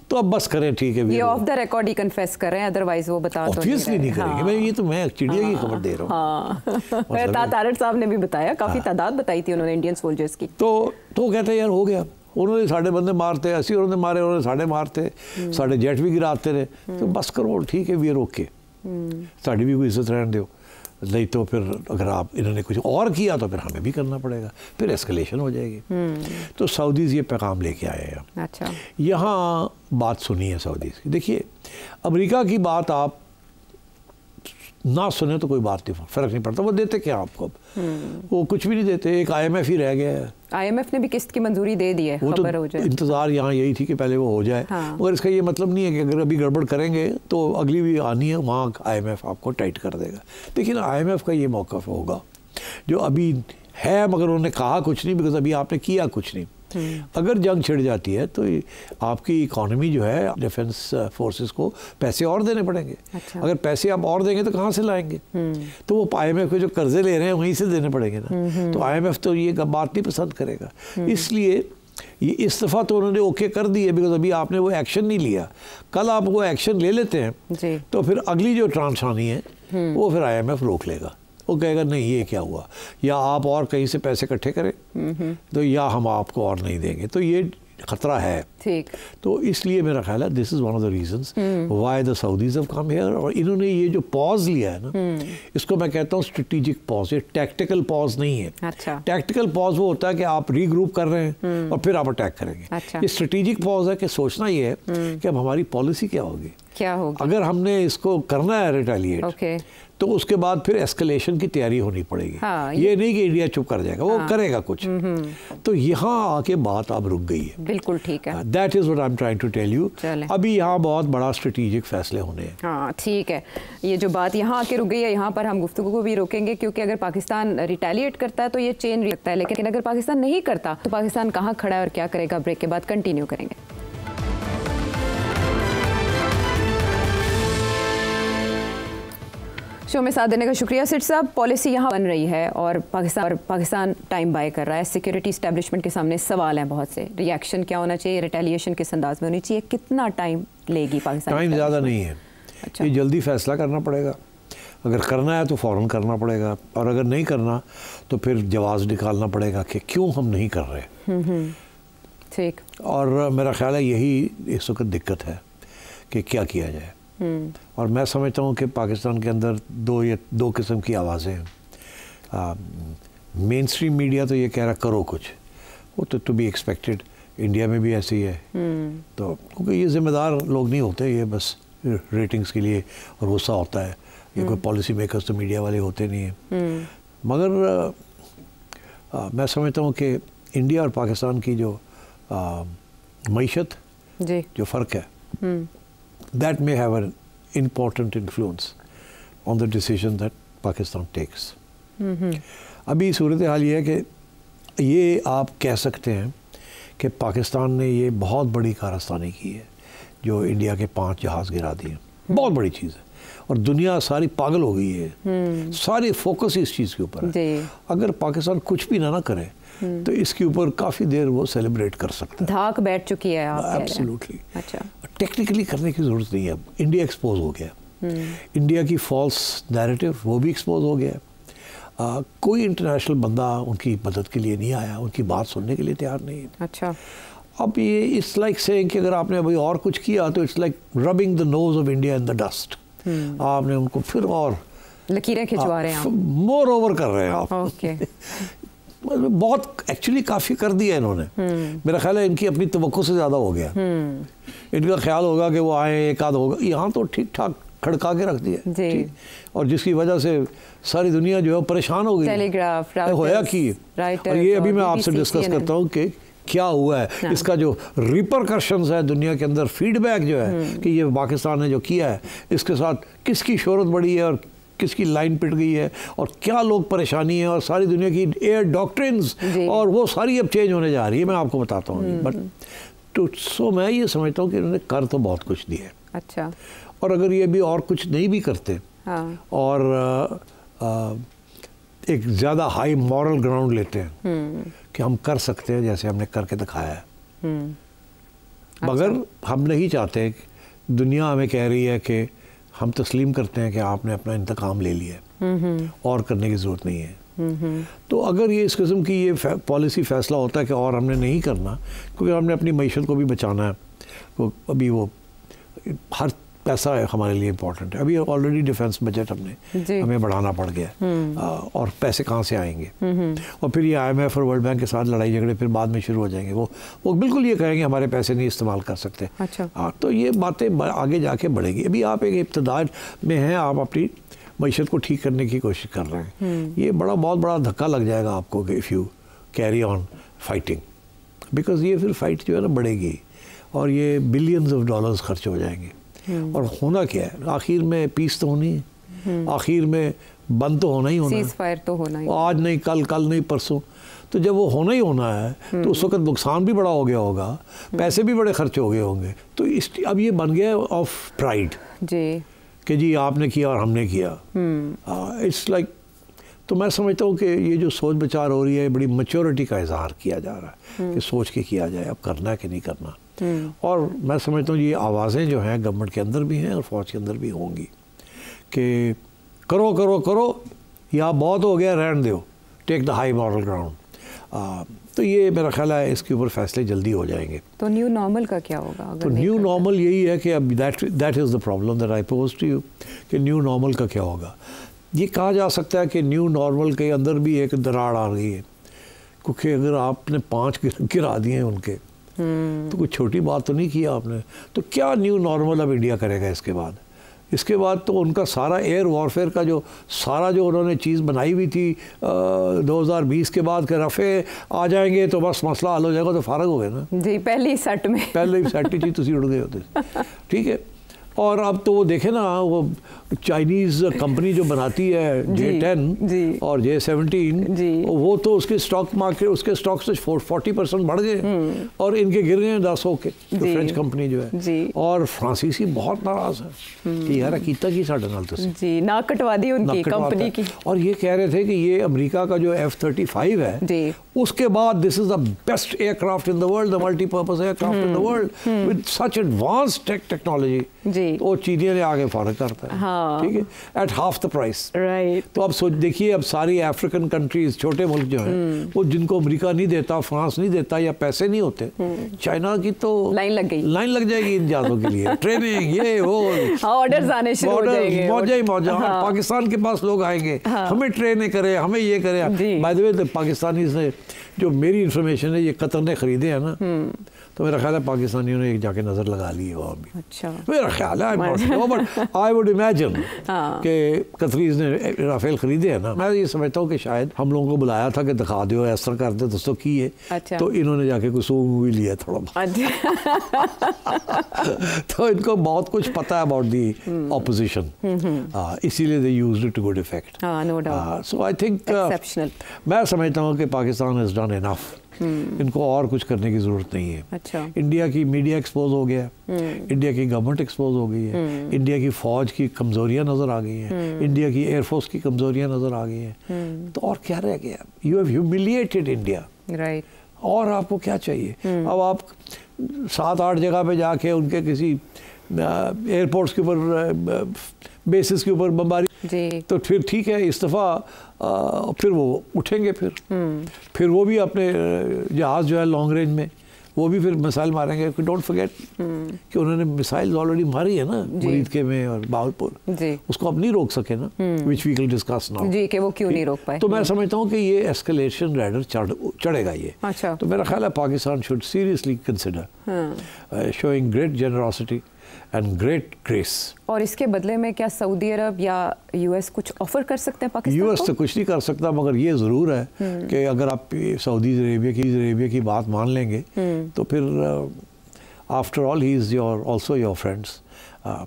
तो अब बस करें, ठीक है। ये of the record he confess कर रहे हैं, अदरवाइज वो बता तो नहीं करेंगे। मैं चिड़िया की खबर दे रहा हूँ। तारड़ साहब ने भी बताया, काफ़ी तादाद बताई थी उन्होंने इंडियन सोल्जर्स की। तो कहते हैं यार हो गया, उन्होंने साढ़े बंदे मारते, 80 उन्होंने मारे, उन्होंने साढ़े मारते, साढ़े जेट भी गिराते रहे। तो बस करो, ठीक है, वी रोक के साड़ी भी कोई इज्जत रहने दो, नहीं तो फिर अगर आप इन्होंने कुछ और किया तो फिर हमें भी करना पड़ेगा, फिर एस्केलेशन हो जाएगी। तो सऊदीज़ ये पैगाम लेके आए हैं। अच्छा। यहाँ बात सुनी है सऊदीज़ की। देखिए, अमेरिका की बात आप ना सुने तो कोई बात नहीं, फ़र्क नहीं पड़ता। वो देते क्या आपको? वो कुछ भी नहीं देते। एक IMF ही रह गया है। IMF ने भी किस्त की मंजूरी दे दी है, खबर हो जाए। इंतज़ार यहाँ यही थी कि पहले वो हो जाए। हाँ। मगर इसका ये मतलब नहीं है कि अगर अभी गड़बड़ करेंगे तो अगली भी आनी है, वहाँ IMF आपको टाइट कर देगा। लेकिन IMF का ये मौक़िफ़ होगा जो अभी है, मगर उन्होंने कहा कुछ नहीं, बिकॉज अभी आपने किया कुछ नहीं। अगर जंग छिड़ जाती है तो आपकी इकॉनमी जो है, डिफेंस फोर्सेस को पैसे और देने पड़ेंगे। अच्छा। अगर पैसे आप और देंगे तो कहाँ से लाएंगे? तो वो IMF को जो कर्जे ले रहे हैं वहीं से देने पड़ेंगे ना। तो IMF तो ये बात नहीं पसंद करेगा। इसलिए ये इस दफ़ा तो उन्होंने ओके कर दी है, बिकॉज अभी आपने वो एक्शन नहीं लिया। कल आप वो एक्शन ले लेते हैं तो फिर अगली जो ट्रांच आनी है वो फिर IMF रोक लेगा। वो कहेगा नहीं ये क्या हुआ, या आप और कहीं से पैसे इकट्ठे करें तो या हम आपको और नहीं देंगे। तो ये खतरा है। ठीक। तो इसलिए मेरा ख्याल है this is one of the reasons why the Saudis have come here. और इन्होंने ये जो पॉज लिया है ना, इसको मैं कहता हूँ स्ट्रेटेजिक पॉज। ये टैक्टिकल पॉज नहीं है। अच्छा। टैक्टिकल पॉज वो होता है कि आप रीग्रुप कर रहे हैं और फिर आप अटैक करेंगे। अच्छा। ये स्ट्रेटेजिक पॉज है कि सोचना ये है कि अब हमारी पॉलिसी क्या होगी, क्या होगी। अगर हमने इसको करना है रिटेलिएट, तो उसके बाद फिर एस्केलेशन की तैयारी होनी पड़ेगी। हाँ, ये नहीं कि इंडिया चुप कर जाएगा, वो करेगा कुछ। तो यहाँ आके बात अब रुक गई है। बिल्कुल ठीक है। That is what I am trying to tell you. अभी यहाँ बहुत बड़ा स्ट्रेटेजिक फैसले होने हैं। हाँ ठीक है, ये जो बात यहाँ आके रुक गई है, यहाँ पर हम गुफ्तगू को भी रोकेंगे, क्योंकि अगर पाकिस्तान रिटेलिएट करता है तो ये चेन लगता है, लेकिन अगर पाकिस्तान नहीं करता तो पाकिस्तान कहाँ खड़ा है और क्या करेगा, ब्रेक के बाद कंटिन्यू करेंगे। शो में साथ देने का शुक्रिया। सेठ साहब, पॉलिसी यहाँ बन रही है और पाकिस्तान टाइम बाय कर रहा है। सिक्योरिटी इस्टेब्लिशमेंट के सामने सवाल हैं बहुत से, रिएक्शन क्या होना चाहिए, रिटेलिएशन किस अंदाज में होनी चाहिए, कितना टाइम लेगी पाकिस्तान? टाइम ज़्यादा नहीं है। अच्छा। ये जल्दी फैसला करना पड़ेगा। अगर करना है तो फ़ौरन करना पड़ेगा, और अगर नहीं करना तो फिर जवाब निकालना पड़ेगा कि क्यों हम नहीं कर रहे। ठीक। और मेरा ख्याल है यही इस वक्त दिक्कत है कि क्या किया जाए। और मैं समझता हूँ कि पाकिस्तान के अंदर दो किस्म की आवाज़ें हैं। मेन स्ट्रीम मीडिया तो ये कह रहा करो कुछ, वो तो टू बी एक्सपेक्टेड, इंडिया में भी ऐसी है। तो क्योंकि ये ज़िम्मेदार लोग नहीं होते, ये बस रेटिंग्स के लिए और गुस्सा होता है। ये कोई पॉलिसी मेकर्स तो मीडिया वाले होते नहीं हैं। मगर मैं समझता हूँ कि इंडिया और पाकिस्तान की जो मईशत जो फ़र्क है, that may have an important influence on the decision that Pakistan takes. अभी सूरत हाल ये है कि ये आप कह सकते हैं कि पाकिस्तान ने ये बहुत बड़ी कारस्तानी की है जो इंडिया के 5 जहाज़ गिरा दिए। बहुत बड़ी चीज़ है और दुनिया सारी पागल हो गई है। सारी फोकस इस चीज़ के ऊपर है। अगर पाकिस्तान कुछ भी ना करे तो इसके ऊपर काफ़ी देर वो सेलिब्रेट कर सकता है। धाक बैठ चुकी है आप? एब्सोल्युटली। अच्छा। टेक्निकली करने की ज़रूरत नहीं है। इंडिया एक्सपोज हो गया, इंडिया की फॉल्स नैरेटिव वो भी एक्सपोज हो गया। कोई इंटरनेशनल बंदा उनकी मदद के लिए नहीं आया, उनकी बात सुनने के लिए तैयार नहीं है। अच्छा। अब ये इट्स लाइक सेइंग कि अगर आपने अभी और कुछ किया तो it's like rubbing the nose of India in the dust. आपने उनको फिर और लकीरें खिंचवा रहे हैं, मोर ओवर कर रहे हैं आप। ओके। बहुत एक्चुअली काफ़ी कर दिया इन्होंने। मेरा ख्याल है इनकी अपनी तवक्को से ज़्यादा हो गया। इनका ख्याल होगा कि वो आए, एक आध होगा, यहाँ तो ठीक ठाक खड़का के रख दिया, और जिसकी वजह से सारी दुनिया जो है परेशान हो गई। टेलीग्राफ होया कि और ये अभी मैं आपसे डिस्कस करता हूँ कि क्या हुआ है, इसका जो रिपरकशंस है दुनिया के अंदर, फीडबैक जो है कि ये पाकिस्तान ने जो किया है इसके साथ किसकी शोहरत बढ़ी है और किसकी लाइन पिट गई है और क्या लोग परेशानी है, और सारी दुनिया की एयर डॉक्ट्रिन्स और वो सारी अब चेंज होने जा रही है। मैं आपको बताता हूँ। बट तो सो मैं ये समझता हूँ कि इन्होंने कर तो बहुत कुछ दिया है। अच्छा। और अगर ये भी और कुछ नहीं भी करते, और एक ज़्यादा हाई मॉरल ग्राउंड लेते हैं कि हम कर सकते हैं जैसे हमने करके दिखाया है। मगर हम नहीं चाहते, दुनिया हमें कह रही है कि हम तस्लीम करते हैं कि आपने अपना इंतकाम ले लिया है और करने की ज़रूरत नहीं है। तो अगर ये इस किस्म की ये पॉलिसी फ़ैसला होता है कि और हमने नहीं करना क्योंकि हमने अपनी मईशत को भी बचाना है, तो अभी वो हर पैसा है हमारे लिए इम्पोर्टेंट है। अभी ऑलरेडी डिफेंस बजट हमें बढ़ाना पड़ गया और पैसे कहाँ से आएंगे, और फिर ये IMF और वर्ल्ड बैंक के साथ लड़ाई झगड़े फिर बाद में शुरू हो जाएंगे। वो बिल्कुल ये कहेंगे हमारे पैसे नहीं इस्तेमाल कर सकते। अच्छा। तो ये बातें आगे जाके बढ़ेगी। अभी आप एक इब्तदा में हैं, आप अपनी मईशत को ठीक करने की कोशिश कर रहे हैं। ये बहुत बड़ा धक्का लग जाएगा आपको कि if you carry on fighting, because ये फिर फाइट जो है ना बढ़ेगी और ये बिलियंस ऑफ डॉलर्स खर्च हो जाएंगे। और होना क्या है, आखिर में पीस तो होनी है, आखिर में बंद तो होना ही होना है, सीज़फायर तो होना ही, आज नहीं कल नहीं परसों। तो जब वो होना ही होना है तो उस वक्त नुकसान भी बड़ा हो गया होगा, पैसे भी बड़े खर्च हो गए होंगे। तो अब ये बन गया ऑफ प्राइड जी कि जी आपने किया और हमने किया। इट्स लाइक तो मैं समझता हूँ कि ये जो सोच विचार हो रही है, बड़ी मैच्योरिटी का इजहार किया जा रहा है कि सोच के किया जाए अब करना है कि नहीं करना। और मैं समझता हूँ ये आवाज़ें जो हैं गवर्नमेंट के अंदर भी हैं और फौज के अंदर भी होंगी कि करो करो करो या बहुत हो गया, रहने दो, take the high moral ground. तो ये मेरा ख्याल है इसके ऊपर फैसले जल्दी हो जाएंगे। तो न्यू नॉर्मल का क्या होगा? अगर तो न्यू नॉर्मल यही है कि अब that is the problem that I pose to you कि न्यू नॉर्मल का क्या होगा। ये कहा जा सकता है कि न्यू नॉर्मल के अंदर भी एक दरार आ रही है, क्योंकि अगर आपने 5 गिरा दिए हैं उनके तो कुछ छोटी बात तो नहीं किया आपने। तो क्या न्यू नॉर्मल अब इंडिया करेगा इसके बाद तो उनका सारा एयर वॉरफेयर का जो उन्होंने चीज़ बनाई हुई थी 2020 के बाद के रफ़े आ जाएंगे तो बस मसला हल हो जाएगा, तो फारग हो गए ना जी। पहले ही सेट ही चीज़ तुसी उड़ गए होते। ठीक है, और अब तो वो देखे ना, वो चाइनीज़ कंपनी जो बनाती है J10 और J17, वो तो उसके स्टॉक मार्केट, उसके स्टॉक से 40% बढ़ गए और इनके गिर गए 10 होके, जो फ्रेंच कंपनी जो है। और फ्रांसीसी बहुत नाराज है कि यार कीता की साढ़े नाल तो जी ना कटवा दी उनकी कंपनी की। और ये कह रहे थे कि ये अमेरिका का जो F-35 है, उसके बाद this is the best aircraft in the world, the multipurpose aircraft in the world with such advanced technology. तो चीनियों ने आगे फर्क करता है, ठीक है, at half the price. Right. तो अब सोच देखिए, अब सारी अफ्रीकन कंट्रीज, छोटे मुल्क जो हैं, वो जिनको अमेरिका नहीं देता, फ्रांस नहीं देता या पैसे नहीं होते, चाइना की तो लाइन लग गई, लाइन लग जाएगी इन जहाजों के लिए, ट्रेनिंग ये वो, ऑर्डर्स आने शुरू हो जाएंगे, मौजा ही मौजा। पाकिस्तान के पास लोग आएंगे, हमें ट्रेनिंग करे, हमें ये करे। बाय द वे, पाकिस्तानी ने, जो मेरी इंफॉर्मेशन है, ये कतर ने खरीदे हैं ना, तो मेरा ख्याल है पाकिस्तानियों ने एक जाके नज़र लगा ली है वहाँ भी। अच्छा, मेरा ख्याल है, बट आई वुड इमेजिन कि कतरीज ने राफेल खरीदे हैं ना। मैं ये समझता हूँ कि शायद हम लोगों को बुलाया था कि दिखा दो, ऐसा कर दे, दोस्तों की है। अच्छा। तो इन्होंने जाके कुछ मूवी लिया थोड़ा। तो इनको बहुत कुछ पता है अबाउट दी ऑपोजिशन, इसीलिए they used it to good effect. No doubt. So I think मैं समझता हूँ कि पाकिस्तान हैज डन इनफ, इनको और कुछ करने की जरूरत नहीं है। अच्छा। इंडिया की मीडिया एक्सपोज हो गया, इंडिया की गवर्नमेंट एक्सपोज हो गई है, इंडिया की फौज की कमजोरियां नजर आ गई हैं, इंडिया की एयरफोर्स की कमजोरियां नजर आ गई हैं। तो और क्या रह गया? You have humiliated India. Right. और आपको क्या चाहिए? अब आप 7-8 जगह पे जाके उनके किसी एयरपोर्ट्स के ऊपर, बेसिस के ऊपर बमबारी, तो फिर ठीक है, इस दफ़ा फिर वो उठेंगे, फिर वो भी अपने जहाज़ जो है लॉन्ग रेंज में, वो भी फिर मिसाइल मारेंगे। डोंट फॉरगेट कि उन्होंने मिसाइल ऑलरेडी मारी है ना, मुरीदके में और बावलपुर, उसको अब नहीं रोक सके ना, which we will discuss now जी, कि वो क्यों नहीं रोक पाए। तो मैं समझता हूँ कि ये एस्केलेशन रैडर चढ़ेगा ये। अच्छा। तो मेरा ख्याल है Pakistan should seriously consider showing great generosity and great grace. और इसके बदले में क्या सऊदी अरब या यूएस कुछ ऑफर कर सकते हैं पाकिस्तान को? यूएस तो कुछ नहीं कर सकता, मगर ये ज़रूर है कि अगर आप सऊदी अरेबिया की बात मान लेंगे, तो फिर after all he is your also your friends,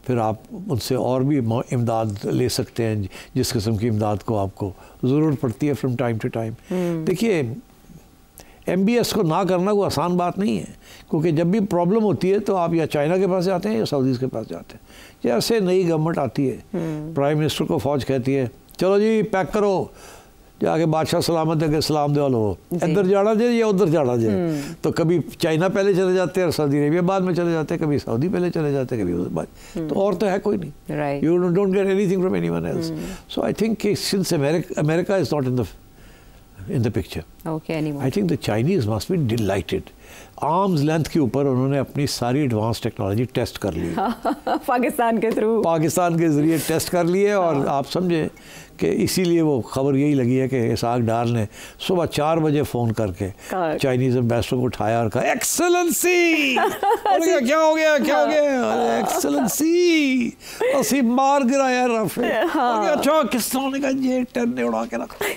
फिर आप उनसे और भी इमदाद ले सकते हैं, जिस किस्म की इमदाद को आपको ज़रूरत पड़ती है फ्रॉम टाइम टू टाइम। देखिए, MBS को ना करना कोई आसान बात नहीं है, क्योंकि जब भी प्रॉब्लम होती है तो आप या चाइना के पास जाते हैं या सऊदीज़ के पास जाते हैं। जैसे नई गवर्नमेंट आती है, प्राइम मिनिस्टर को फ़ौज कहती है चलो जी पैक करो, जाके बादशाह सलामत है, सलाम दे लो, इधर जाना जाए या उधर जाना जाए। तो कभी चाइना पहले चले जाते हैं और सऊदी अरेबिया बाद में चले जाते हैं, कभी सऊदी पहले चले जाते हैं, कभी उधर बाद। तो और तो है कोई नहीं, you don't get anything from anyone else. So I think since America is not in the picture. Okay, anyway. I think the Chinese must be delighted. Arms length के ऊपर उन्होंने अपनी सारी एडवांस टेक्नोलॉजी टेस्ट कर ली पाकिस्तान के थ्रू, पाकिस्तान के ज़रिए टेस्ट कर लिए। और आप समझे कि इसीलिए वो खबर यही लगी है कि इसहाक डार ने सुबह 4 बजे फ़ोन करके चाइनीज़ एम्बेसडर को उठाया और कहा एक्सेलेंसी। क्या हो गया, क्या हो गया? एक्सेलेंसी असी मार गिराया राफेल। अच्छा, किस तरह ने कहा J10 ने उड़ा के रखा,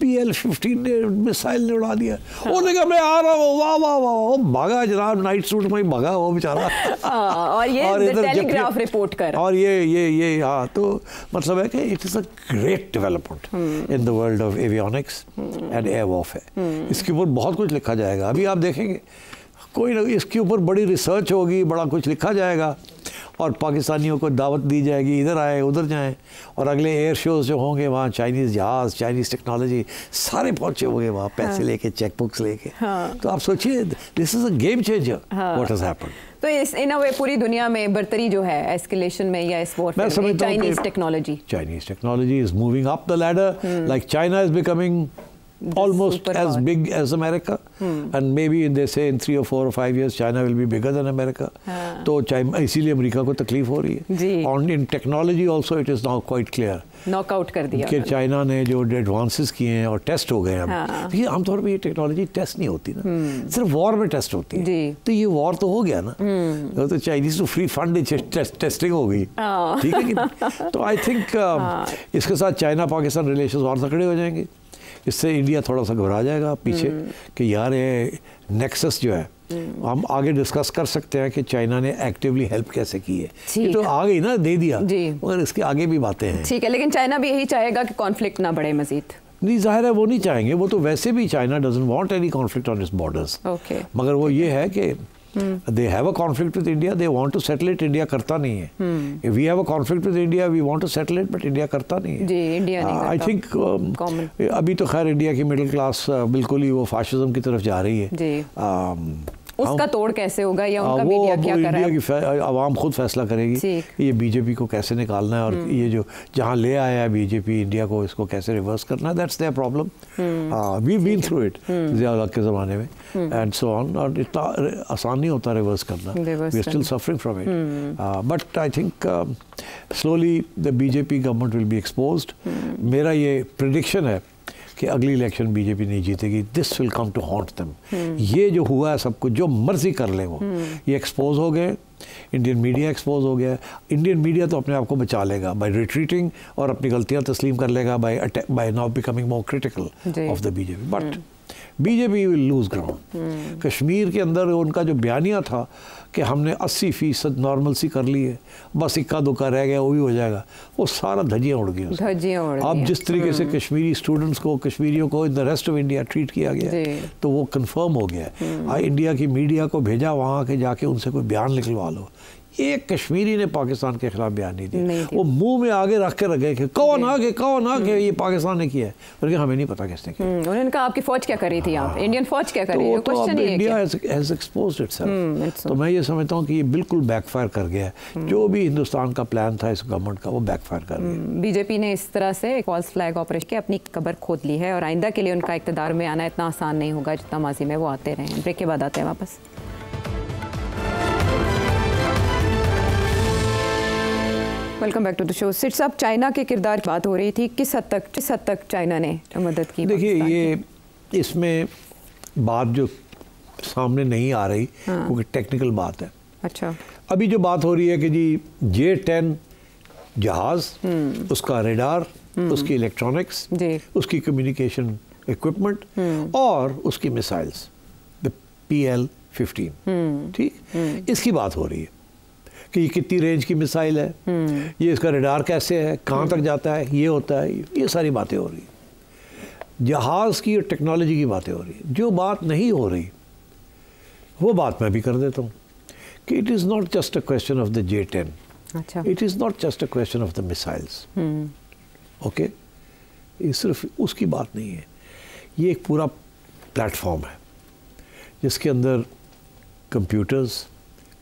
PL-15 ने मिसाइल ने उड़ा दिया। उन्होंने कहा मैं आ रहा हूँ, वाह वाह वाह, वो भागा जनाब, नाइट सूट में ही भागा वो बेचारा। और ये टेलीग्राफ रिपोर्ट कर, और ये हाँ, तो मतलब है कि it is a great development in the world of avionics and air warfare. इसके ऊपर बहुत कुछ लिखा जाएगा, अभी आप देखेंगे कोई ना, इसके ऊपर बड़ी रिसर्च होगी, बड़ा कुछ लिखा जाएगा और पाकिस्तानियों को दावत दी जाएगी, इधर आए उधर जाएं। और अगले एयर शोज़ जो होंगे वहाँ चाइनीज़ जहाज़, चाइनीज़ टेक्नोलॉजी सारे पहुँचे होंगे वहाँ, पैसे लेके, चेक बुक्स लेके। तो आप सोचिए, this is a game changer what has happened. तो इस इन अ वे पूरी दुनिया में बर्तरी जो है एस्केलेशन में या इस वॉरफेयर में, Chinese technology is moving up the ladder, like China is becoming almost as big as America, and maybe they say in 3 or 4 or 5 years China will be bigger than America. तो इसीलिए अमेरिका को तकलीफ हो रही है। और in technology also it is now quite clear, knockout कर दिया कि चाइना ने जो एडवांसेस किए हैं और टेस्ट हो गए हैं। देखिए आमतौर पर ये टेक्नोलॉजी टेस्ट नहीं होती ना, सिर्फ वॉर में टेस्ट होती है। तो ये वॉर तो हो गया ना, तो चाइनीज तो फ्री फंड टेस्टिंग हो गई, ठीक है कि? तो आई थिंक इसके साथ चाइना पाकिस्तान रिलेशन और तकड़े हो जाएंगे। इससे इंडिया थोड़ा सा घबरा जाएगा पीछे कि यार ये नेक्सस जो है हम आगे डिस्कस कर सकते हैं कि चाइना ने एक्टिवली हेल्प कैसे की है। ये तो आ गई ना, दे दिया, मगर इसके आगे भी बातें हैं। ठीक है, लेकिन चाइना भी यही चाहेगा कि कॉन्फ्लिक्ट ना बढ़े मजीद। नहीं, जाहिर है वो नहीं चाहेंगे, वो तो वैसे भी China doesn't want any conflict on its borders. मगर वो ये है कि they have a conflict with India, they want to settle it, India करता नहीं है। We have a conflict with India, we want to settle it, but India करता नहीं है। जी, इंडिया नहीं करता। आई थिंक अभी तो खैर इंडिया की मिडिल क्लास बिल्कुल ही वो फाशिज्म की तरफ जा रही है जी। उसका तोड़ कैसे होगा या उनका मीडिया क्या कर रहा है? इंडिया की आवाम खुद फैसला करेगी ये बीजेपी को कैसे निकालना है, और ये जो जहाँ ले आया है बीजेपी इंडिया को, इसको कैसे रिवर्स करना है। That's their problem. We been through it Zia के ज़माने में एंड सो ऑन, और इतना आसान नहीं होता रिवर्स करना। We are still suffering from it, but I think slowly the BJP government will be exposed. मेरा ये प्रेडिक्शन है कि अगली इलेक्शन बीजेपी नहीं जीतेगी। This will come to haunt them. ये जो हुआ है सब कुछ, जो मर्जी कर ले वो, ये एक्सपोज हो गए। इंडियन मीडिया एक्सपोज हो गया। इंडियन मीडिया तो अपने आप को बचा लेगा बाय रिट्रीटिंग, और अपनी गलतियां तस्लीम कर लेगा by not becoming more critical of the BJP. But BJP will lose ground. Kashmir के अंदर उनका जो बयानिया था कि हमने 80% नॉर्मल सी कर ली है, बस इक्का दुक्का रह गया, वो भी हो जाएगा, वो सारा धज्जियाँ उड़ गई। अब जिस तरीके से कश्मीरी स्टूडेंट्स को, कश्मीरियों को in the rest of India treat किया गया, तो वो कंफर्म हो गया। इंडिया की मीडिया को भेजा वहाँ के, जाके उनसे कोई बयान निकलवा लो। एक कश्मीरी ने पाकिस्तान के खिलाफ बयान नहीं दिया। वो मुंह में आगे रख के रखे कि कौन आगे ये पाकिस्तान ने किया है, बल्कि हमें नहीं पता किसने किया। उन्होंने कहा आपकी फौज क्या कर रही थी, आप इंडियन फौज क्या कर रही है, क्वेश्चन ही है। India has exposed itself. तो मैं ये समझता हूँ कि ये बिल्कुल बैकफायर कर गया है। जो भी हिंदुस्तान का प्लान था इस गवर्नमेंट का, वो बैकफायर कर गया। बीजेपी ने इस तरह से फॉल्स फ्लैग ऑपरेशन के अपनी कब्र खोद ली है, और आइंदा के लिए उनका इक़्तिदार में आना इतना आसान नहीं होगा जितना माजी में वो आते रहे। ब्रेक के बाद आते हैं वापस। Welcome back to the show. सिट साहब, चाइना के किरदार की बात हो रही थी, किस हद तक चाइना ने मदद की? देखिए, ये इसमें बात जो सामने नहीं आ रही, क्योंकि टेक्निकल बात है। अच्छा, अभी जो बात हो रही है कि जी J-10 जहाज, उसका रेडार, उसकी इलेक्ट्रॉनिक्स, उसकी कम्युनिकेशन इक्विपमेंट और उसकी मिसाइल्स, द PL-15, ठीक, इसकी बात हो रही है कि ये कितनी रेंज की मिसाइल है, ये इसका रेडार कैसे है, कहाँ तक जाता है, ये होता है, ये सारी बातें हो रही हैं। जहाज़ की और टेक्नोलॉजी की बातें हो रही है। जो बात नहीं हो रही वो बात मैं भी कर देता हूँ कि it is not just a question of the J-10, अच्छा, it is not just a question of the missiles. Okay, ये सिर्फ उसकी बात नहीं है। ये एक पूरा प्लेटफॉर्म है जिसके अंदर कंप्यूटर्स,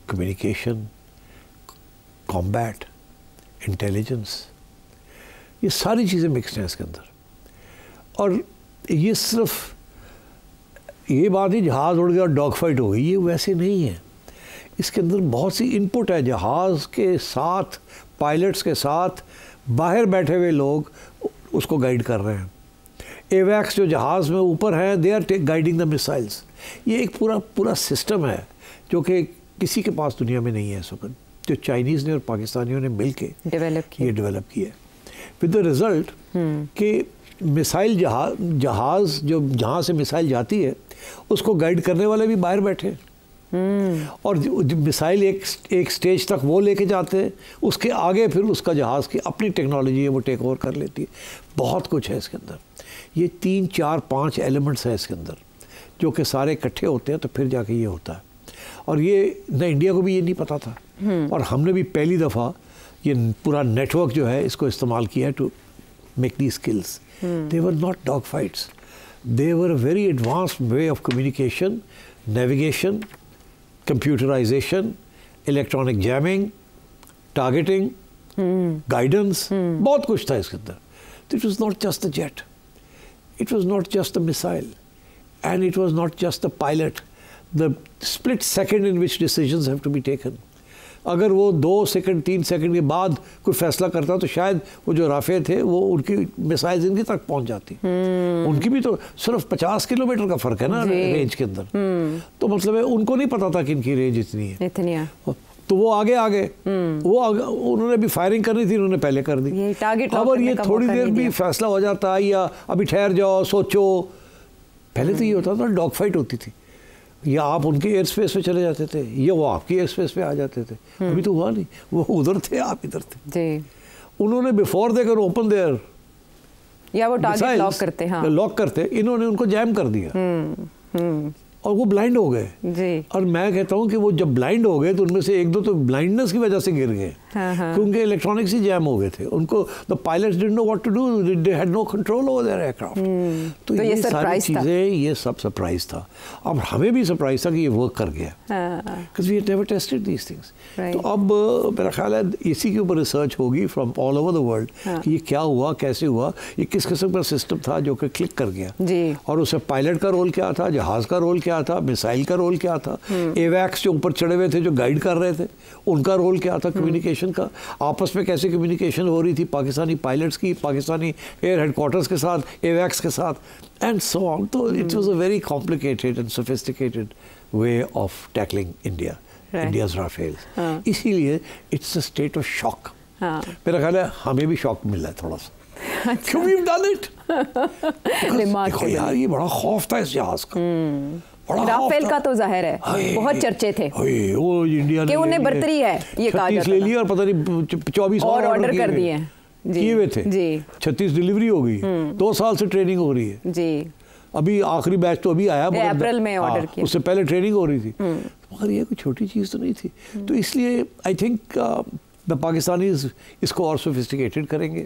कम्युनिकेशन, कॉम्बैट, इंटेलिजेंस, ये सारी चीज़ें मिक्सड हैं इसके अंदर। और ये सिर्फ ये बात ही जहाज़ उड़ गया और डॉग फाइट हो गई, ये वैसे नहीं है। इसके अंदर बहुत सी इनपुट है। जहाज़ के साथ, पायलट्स के साथ बाहर बैठे हुए लोग उसको गाइड कर रहे हैं। एवैक्स जो जहाज़ में ऊपर हैं, they are guiding the missiles. ये एक पूरा सिस्टम है जो कि किसी के पास दुनिया में नहीं है इस वक्त, जो चाइनीज़ ने और पाकिस्तानियों ने मिलके डेवलप किया विद द रिज़ल्ट कि मिसाइल जहाज़ जो जहाँ से मिसाइल जाती है उसको गाइड करने वाले भी बाहर बैठे, और जो मिसाइल एक स्टेज तक वो लेके जाते हैं, उसके आगे फिर उसका जहाज़ की अपनी टेक्नोलॉजी है वो टेक ओवर कर लेती है। बहुत कुछ है इसके अंदर। ये 3, 4, 5 एलिमेंट्स हैं इसके अंदर जो कि सारे इकट्ठे होते हैं, तो फिर जाके ये होता है। और ये न इंडिया को भी ये नहीं पता था, और हमने भी पहली दफ़ा ये पूरा नेटवर्क जो है इसको इस्तेमाल किया है to make the skills. They were not dog fights, they were a very advanced way of communication, navigation, computerization, electronic jamming, targeting, guidance, बहुत कुछ था इसके अंदर। It was not just the jet, it was not just the missile, and it was not just the pilot, the split second in which decisions have to be taken। अगर वो 2 सेकंड 3 सेकंड के बाद कोई फैसला करता तो शायद वो जो राफे थे वो उनकी मिसाइल्स इनकी तक पहुंच जाती। उनकी भी तो सिर्फ 50 किलोमीटर का फ़र्क है ना रेंज के अंदर, तो मतलब है उनको नहीं पता था कि इनकी रेंज इतनी है। तो वो आगे उन्होंने भी फायरिंग करनी थी, उन्होंने पहले कर दी। अगर ये थोड़ी देर भी फैसला हो जाता या अभी ठहर जाओ, सोचो, पहले तो ये होता था डॉग फाइट होती थी। या आप उनके एयर स्पेस पे चले जाते थे या वो आपकी एयर स्पेस पे आ जाते थे। अभी तो हुआ नहीं, वो उधर थे, आप इधर थे जी। उन्होंने before they can open there या वो टारगेट लॉक करते, हाँ लॉक करते, इन्होंने उनको जैम कर दिया और वो ब्लाइंड हो गए जी। और मैं कहता हूँ कि वो जब ब्लाइंड हो गए तो उनमें से एक दो तो ब्लाइंडनेस की वजह से गिर गए, क्योंकि इलेक्ट्रॉनिक्स ही जैम हो गए थे। उनको the pilots didn't know what to do, they had no control over their aircraft. तो ये सारी चीज़ें, ये सब सरप्राइज था। अब हमें भी सरप्राइज था कि ये वर्क कर गया, because we had never tested these things. तो अब मेरा ख्याल है इसी के ऊपर रिसर्च होगी from all over the world कि ये क्या हुआ, कैसे हुआ, ये किस किस्म का सिस्टम था जो कि क्लिक कर गया, और उसमें पायलट का रोल क्या था, जहाज़ का रोल क्या था, मिसाइल का रोल क्या था, एवैक्स जो ऊपर चढ़े हुए थे जो गाइड कर रहे थे उनका रोल क्या था, कम्युनिकेशन का, आपस में कैसे कम्युनिकेशन हो रही थी पाकिस्तानी पायलट्स की, पाकिस्तानी एयर हेडक्वार्टर्स के साथ, एवैक्स के साथ, एंड सो ऑन। तो it was a very complicated and sophisticated way of tackling India, India's Rafales. इसीलिए it's a state of shock. मेरा ख्याल है हमें भी शॉक मिल रहा है थोड़ा सा, क्यों वी हैव डन इट। देखो यार, ये बड़ा खौफ था इस जहाज का, राफेल का तो जाहिर है बहुत चर्चे थे वो इंडिया ने, उन्हें बर्तरी है ये कहा जाता ले लिया और पता नहीं 24 और ऑर्डर कर दिए किए हुए थे जी। 36 डिलीवरी हो गई, 2 साल से ट्रेनिंग हो रही है जी। अभी आखिरी बैच तो अभी आया, अप्रैल में ऑर्डर किया, उससे पहले ट्रेनिंग हो रही थी, मगर ये कोई छोटी चीज़ तो नहीं थी। तो इसलिए आई थिंक पाकिस्तानी इसको और सोफिस्टिकेटेड करेंगे।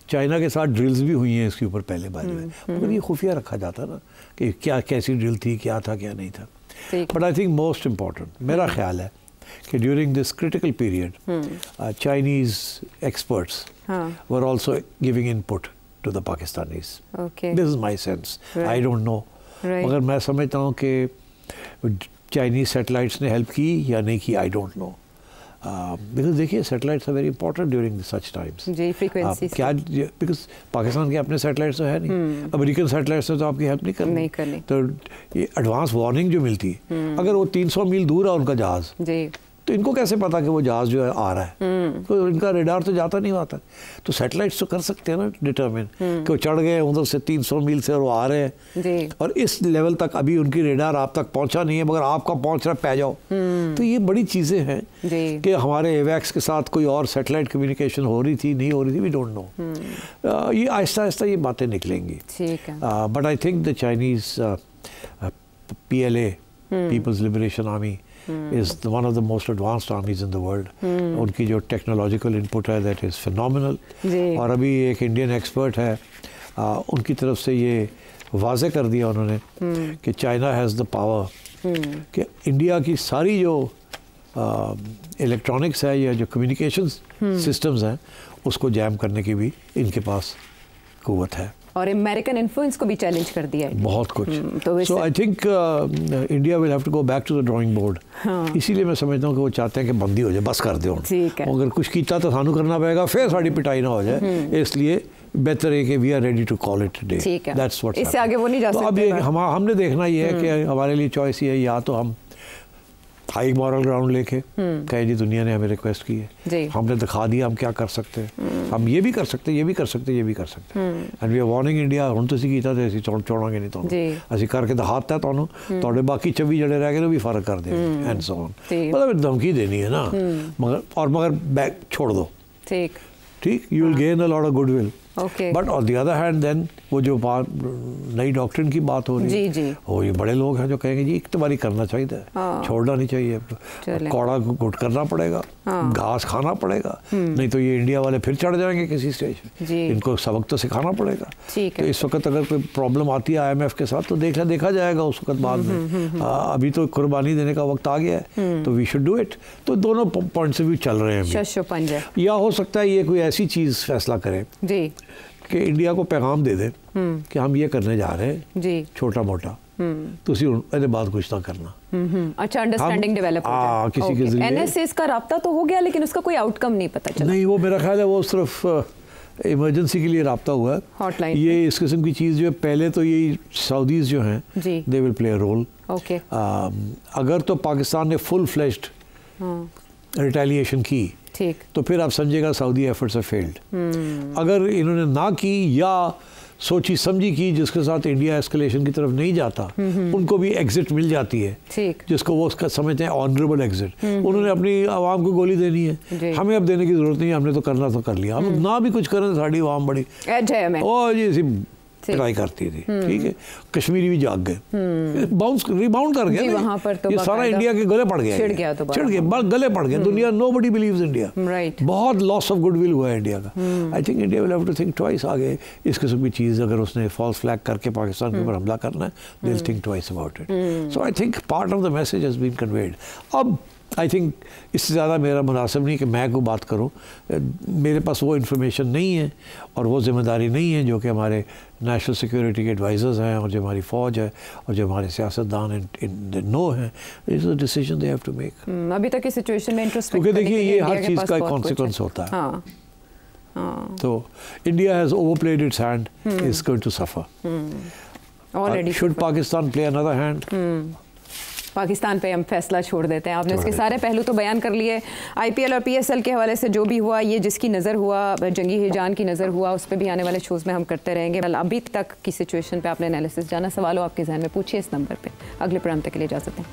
चाइना के साथ ड्रिल्स भी हुई हैं इसके ऊपर पहले बारे में, मगर ये खुफिया रखा जाता ना कि क्या कैसी ड्रिल थी, क्या था क्या नहीं था। But I think most important मेरा ख्याल है कि during this critical period Chinese experts were also giving input to the Pakistanis. This is my sense, I don't know, मगर मैं समझता हूँ कि चाइनीज सैटेलाइट्स ने हेल्प की या नहीं की, आई डोंट नो। बिकॉज देखिए satellites are very important during such times जी, फ्रीक्वेंसी क्या, बिकॉज पाकिस्तान के अपने सैटेलाइट्स तो है नहीं, अमेरिकन सैटेलाइट्स ने तो आपकी हेल्प नहीं करनी। तो ये एडवांस वार्निंग जो मिलती है, अगर वो 300 मील दूर है उनका जहाज जी, तो इनको कैसे पता कि वो जहाज जो है आ रहा है, तो इनका रेडार तो जाता नहीं आता। तो सैटेलाइट्स तो कर सकते हैं ना डिटरमिन कि वो चढ़ गए उधर से 300 मील से और वो आ रहे हैं जी, और इस लेवल तक अभी उनकी रेडार आप तक पहुंचा नहीं है, मगर आपका पहुंच रहा है, पै जाओ। तो ये बड़ी चीज़ें हैं कि हमारे एवैक्स के साथ कोई और सैटेलाइट कम्युनिकेशन हो रही थी, नहीं हो रही थी, वी डोंट नो। ये आहिस्ता आहिस्ता ये बातें निकलेंगी। But I think the Chinese PLA, People's Liberation Army, is one of the most advanced armies in the world. उनकी जो टेक्नोलॉजिकल इनपुट है दैट इज़ फिनोमिनल। और अभी एक इंडियन एक्सपर्ट है, उनकी तरफ से ये वाज़े कर दिया उन्होंने कि चाइना हैज़ द पावर कि इंडिया की सारी जो इलेक्ट्रॉनिक्स है या जो कम्युनिकेशंस सिस्टम्स हैं उसको जैम करने की भी इनके पास क़ुव्वत है, और अमेरिकन इन्फ्लुएंस को भी चैलेंज कर दिया है बहुत कुछ। So I think India will have to go back to the drawing board. इसीलिए मैं समझता हूँ कि वो चाहते हैं कि बंदी हो जाए, बस कर दो, अगर कुछ कीता तो सानू करना पड़ेगा, फिर साड़ी पिटाई ना हो जाए, इसलिए बेहतर है कि we are ready to call it day. That's what's, इससे आगे वो नहीं जा सकते। तो अब हमने देखना ये है कि हमारे लिए चॉइस ये है, या तो हम हाई मॉरल ग्राउंड लेके कहे जी दुनिया ने हमें रिक्वेस्ट की है, हमने दिखा दिया हम क्या कर सकते हैं, हम ये भी कर सकते हैं, ये भी कर सकते हैं, ये भी कर सकते हैं, and we are warning India ਹੁਣ ਤੁਸੀਂ ਕੀਤਾ ਤੇ ਅਸੀਂ ਛੋੜਾਂਗੇ ਨਹੀਂ ਤੁਹਾਨੂੰ, ਅਸੀਂ ਕਰਕੇ ਦਿਖਾਤਾ ਤੁਹਾਨੂੰ, ਤੁਹਾਡੇ ਬਾਕੀ 24 ਜਿਹੜੇ ਰਹਿ ਗਏ ਨੇ ਵੀ ਫਰਕ ਕਰ ਦੇਣਗੇ ਐਂਡ सो ऑन। मतलब धमकी देनी है ना, मगर बैक छोड़ दो, ठीक, you will gain a lot of goodwill. But on the other hand then वो जो नई डॉक्ट्रिन की बात हो रही है, वो ये बड़े लोग हैं जो कहेंगे जी एक बारी करना चाहिए, छोड़ना नहीं चाहिए, कौड़ा घुट करना पड़ेगा, घास खाना पड़ेगा, नहीं तो ये इंडिया वाले फिर चढ़ जाएंगे किसी स्टेज पे, इनको सबक तो सिखाना पड़ेगा। तो इस वक्त अगर कोई प्रॉब्लम आती है IMF के साथ तो देखा जाएगा उस वक्त बाद में, अभी तो कुर्बानी देने का वक्त आ गया है, तो वी शुड डू इट। तो दोनों पॉइंट से भी चल रहे हैं, या हो सकता है ये कोई ऐसी चीज़ फैसला करे कि इंडिया को पैगाम दे दे कि हम ये करने जा रहे हैं जी, छोटा मोटा, तुसी ਇਹਦੇ बाद कुछ ना करना। अच्छा, अंडरस्टैंडिंग डेवलप हो जाए किसी के जरिए। NSA का राब्ता तो हो गया, लेकिन उसका कोई आउटकम नहीं पता चला। नहीं, वो मेरा ख्याल है वो सिर्फ इमरजेंसी के लिए राब्ता हुआ है, हॉटलाइन। ये इस किस्म की चीज़ जो है, पहले तो ये सऊदीज़ जो हैं they will play a role. अगर तो पाकिस्तान ने फुल फ्लेश्ड रिटेलिएशन की तो फिर आप समझिएगा सऊदी एफर्ट्स आर फेल्ड। अगर इन्होंने ना की या सोची समझी की, जिसके साथ इंडिया एस्केलेशन की तरफ नहीं जाता, उनको भी एग्जिट मिल जाती है, जिसको वो उसका समझते हैं ऑनरेबल एग्जिट। उन्होंने अपनी आवाम को गोली देनी है, हमें अब देने की जरूरत नहीं है, हमने तो करना तो कर लिया, हम ना भी कुछ करें साड़ी आवाम बड़ी ओ जी ट्राई करती थी। ठीक है, कश्मीरी भी जाग गए, बाउंस रिबाउंड कर गया वहाँ पर, तो ये सारा इंडिया के गले पड़ गया, छिड़ गया, गले पड़ गया, दुनिया नोबडी बिलीव्स इंडिया, बहुत लॉस ऑफ गुडविल हुआ है इंडिया का। I think India will have to think twice आगे इस किस्म की चीज़, अगर उसने फॉल्स फ्लैग करके पाकिस्तान के ऊपर हमला करना है, they will think twice about it. So I think part of the message has been conveyed. अब आई थिंक इससे ज़्यादा मेरा मुनासिब नहीं कि मैं कोई बात करूं, मेरे पास वो इन्फॉर्मेशन नहीं है और वो जिम्मेदारी नहीं है जो कि हमारे नेशनल सिक्योरिटी के एडवाइज़र्स हैं और जो हमारी फ़ौज है और जो हमारे सियासतदान इन नो हैं। It's a decision they have to make. अभी तक की सिचुएशन में इंट्रोस्पेक्ट क्योंकि देखिए ये हर चीज़ का एक कॉन्सिक्वेंस होता है। तो India has overplayed its hand, is going to suffer. Should Pakistan play another hand? Pakistan पे हम फैसला छोड़ देते हैं। आपने उसके सारे पहलू तो बयान कर लिए। आईपीएल और पीएसएल के हवाले से जो भी हुआ, ये जिसकी नज़र हुआ, जंगी हिजान की नज़र हुआ, उस पर भी आने वाले शोज़ में हम करते रहेंगे। अभी तक की सिचुएशन पे आपने एनालिसिस जाना, सवाल हो आपके जहन में पूछिए इस नंबर पे। अगले प्रोग्राम तक के लिए इजाज़त दें।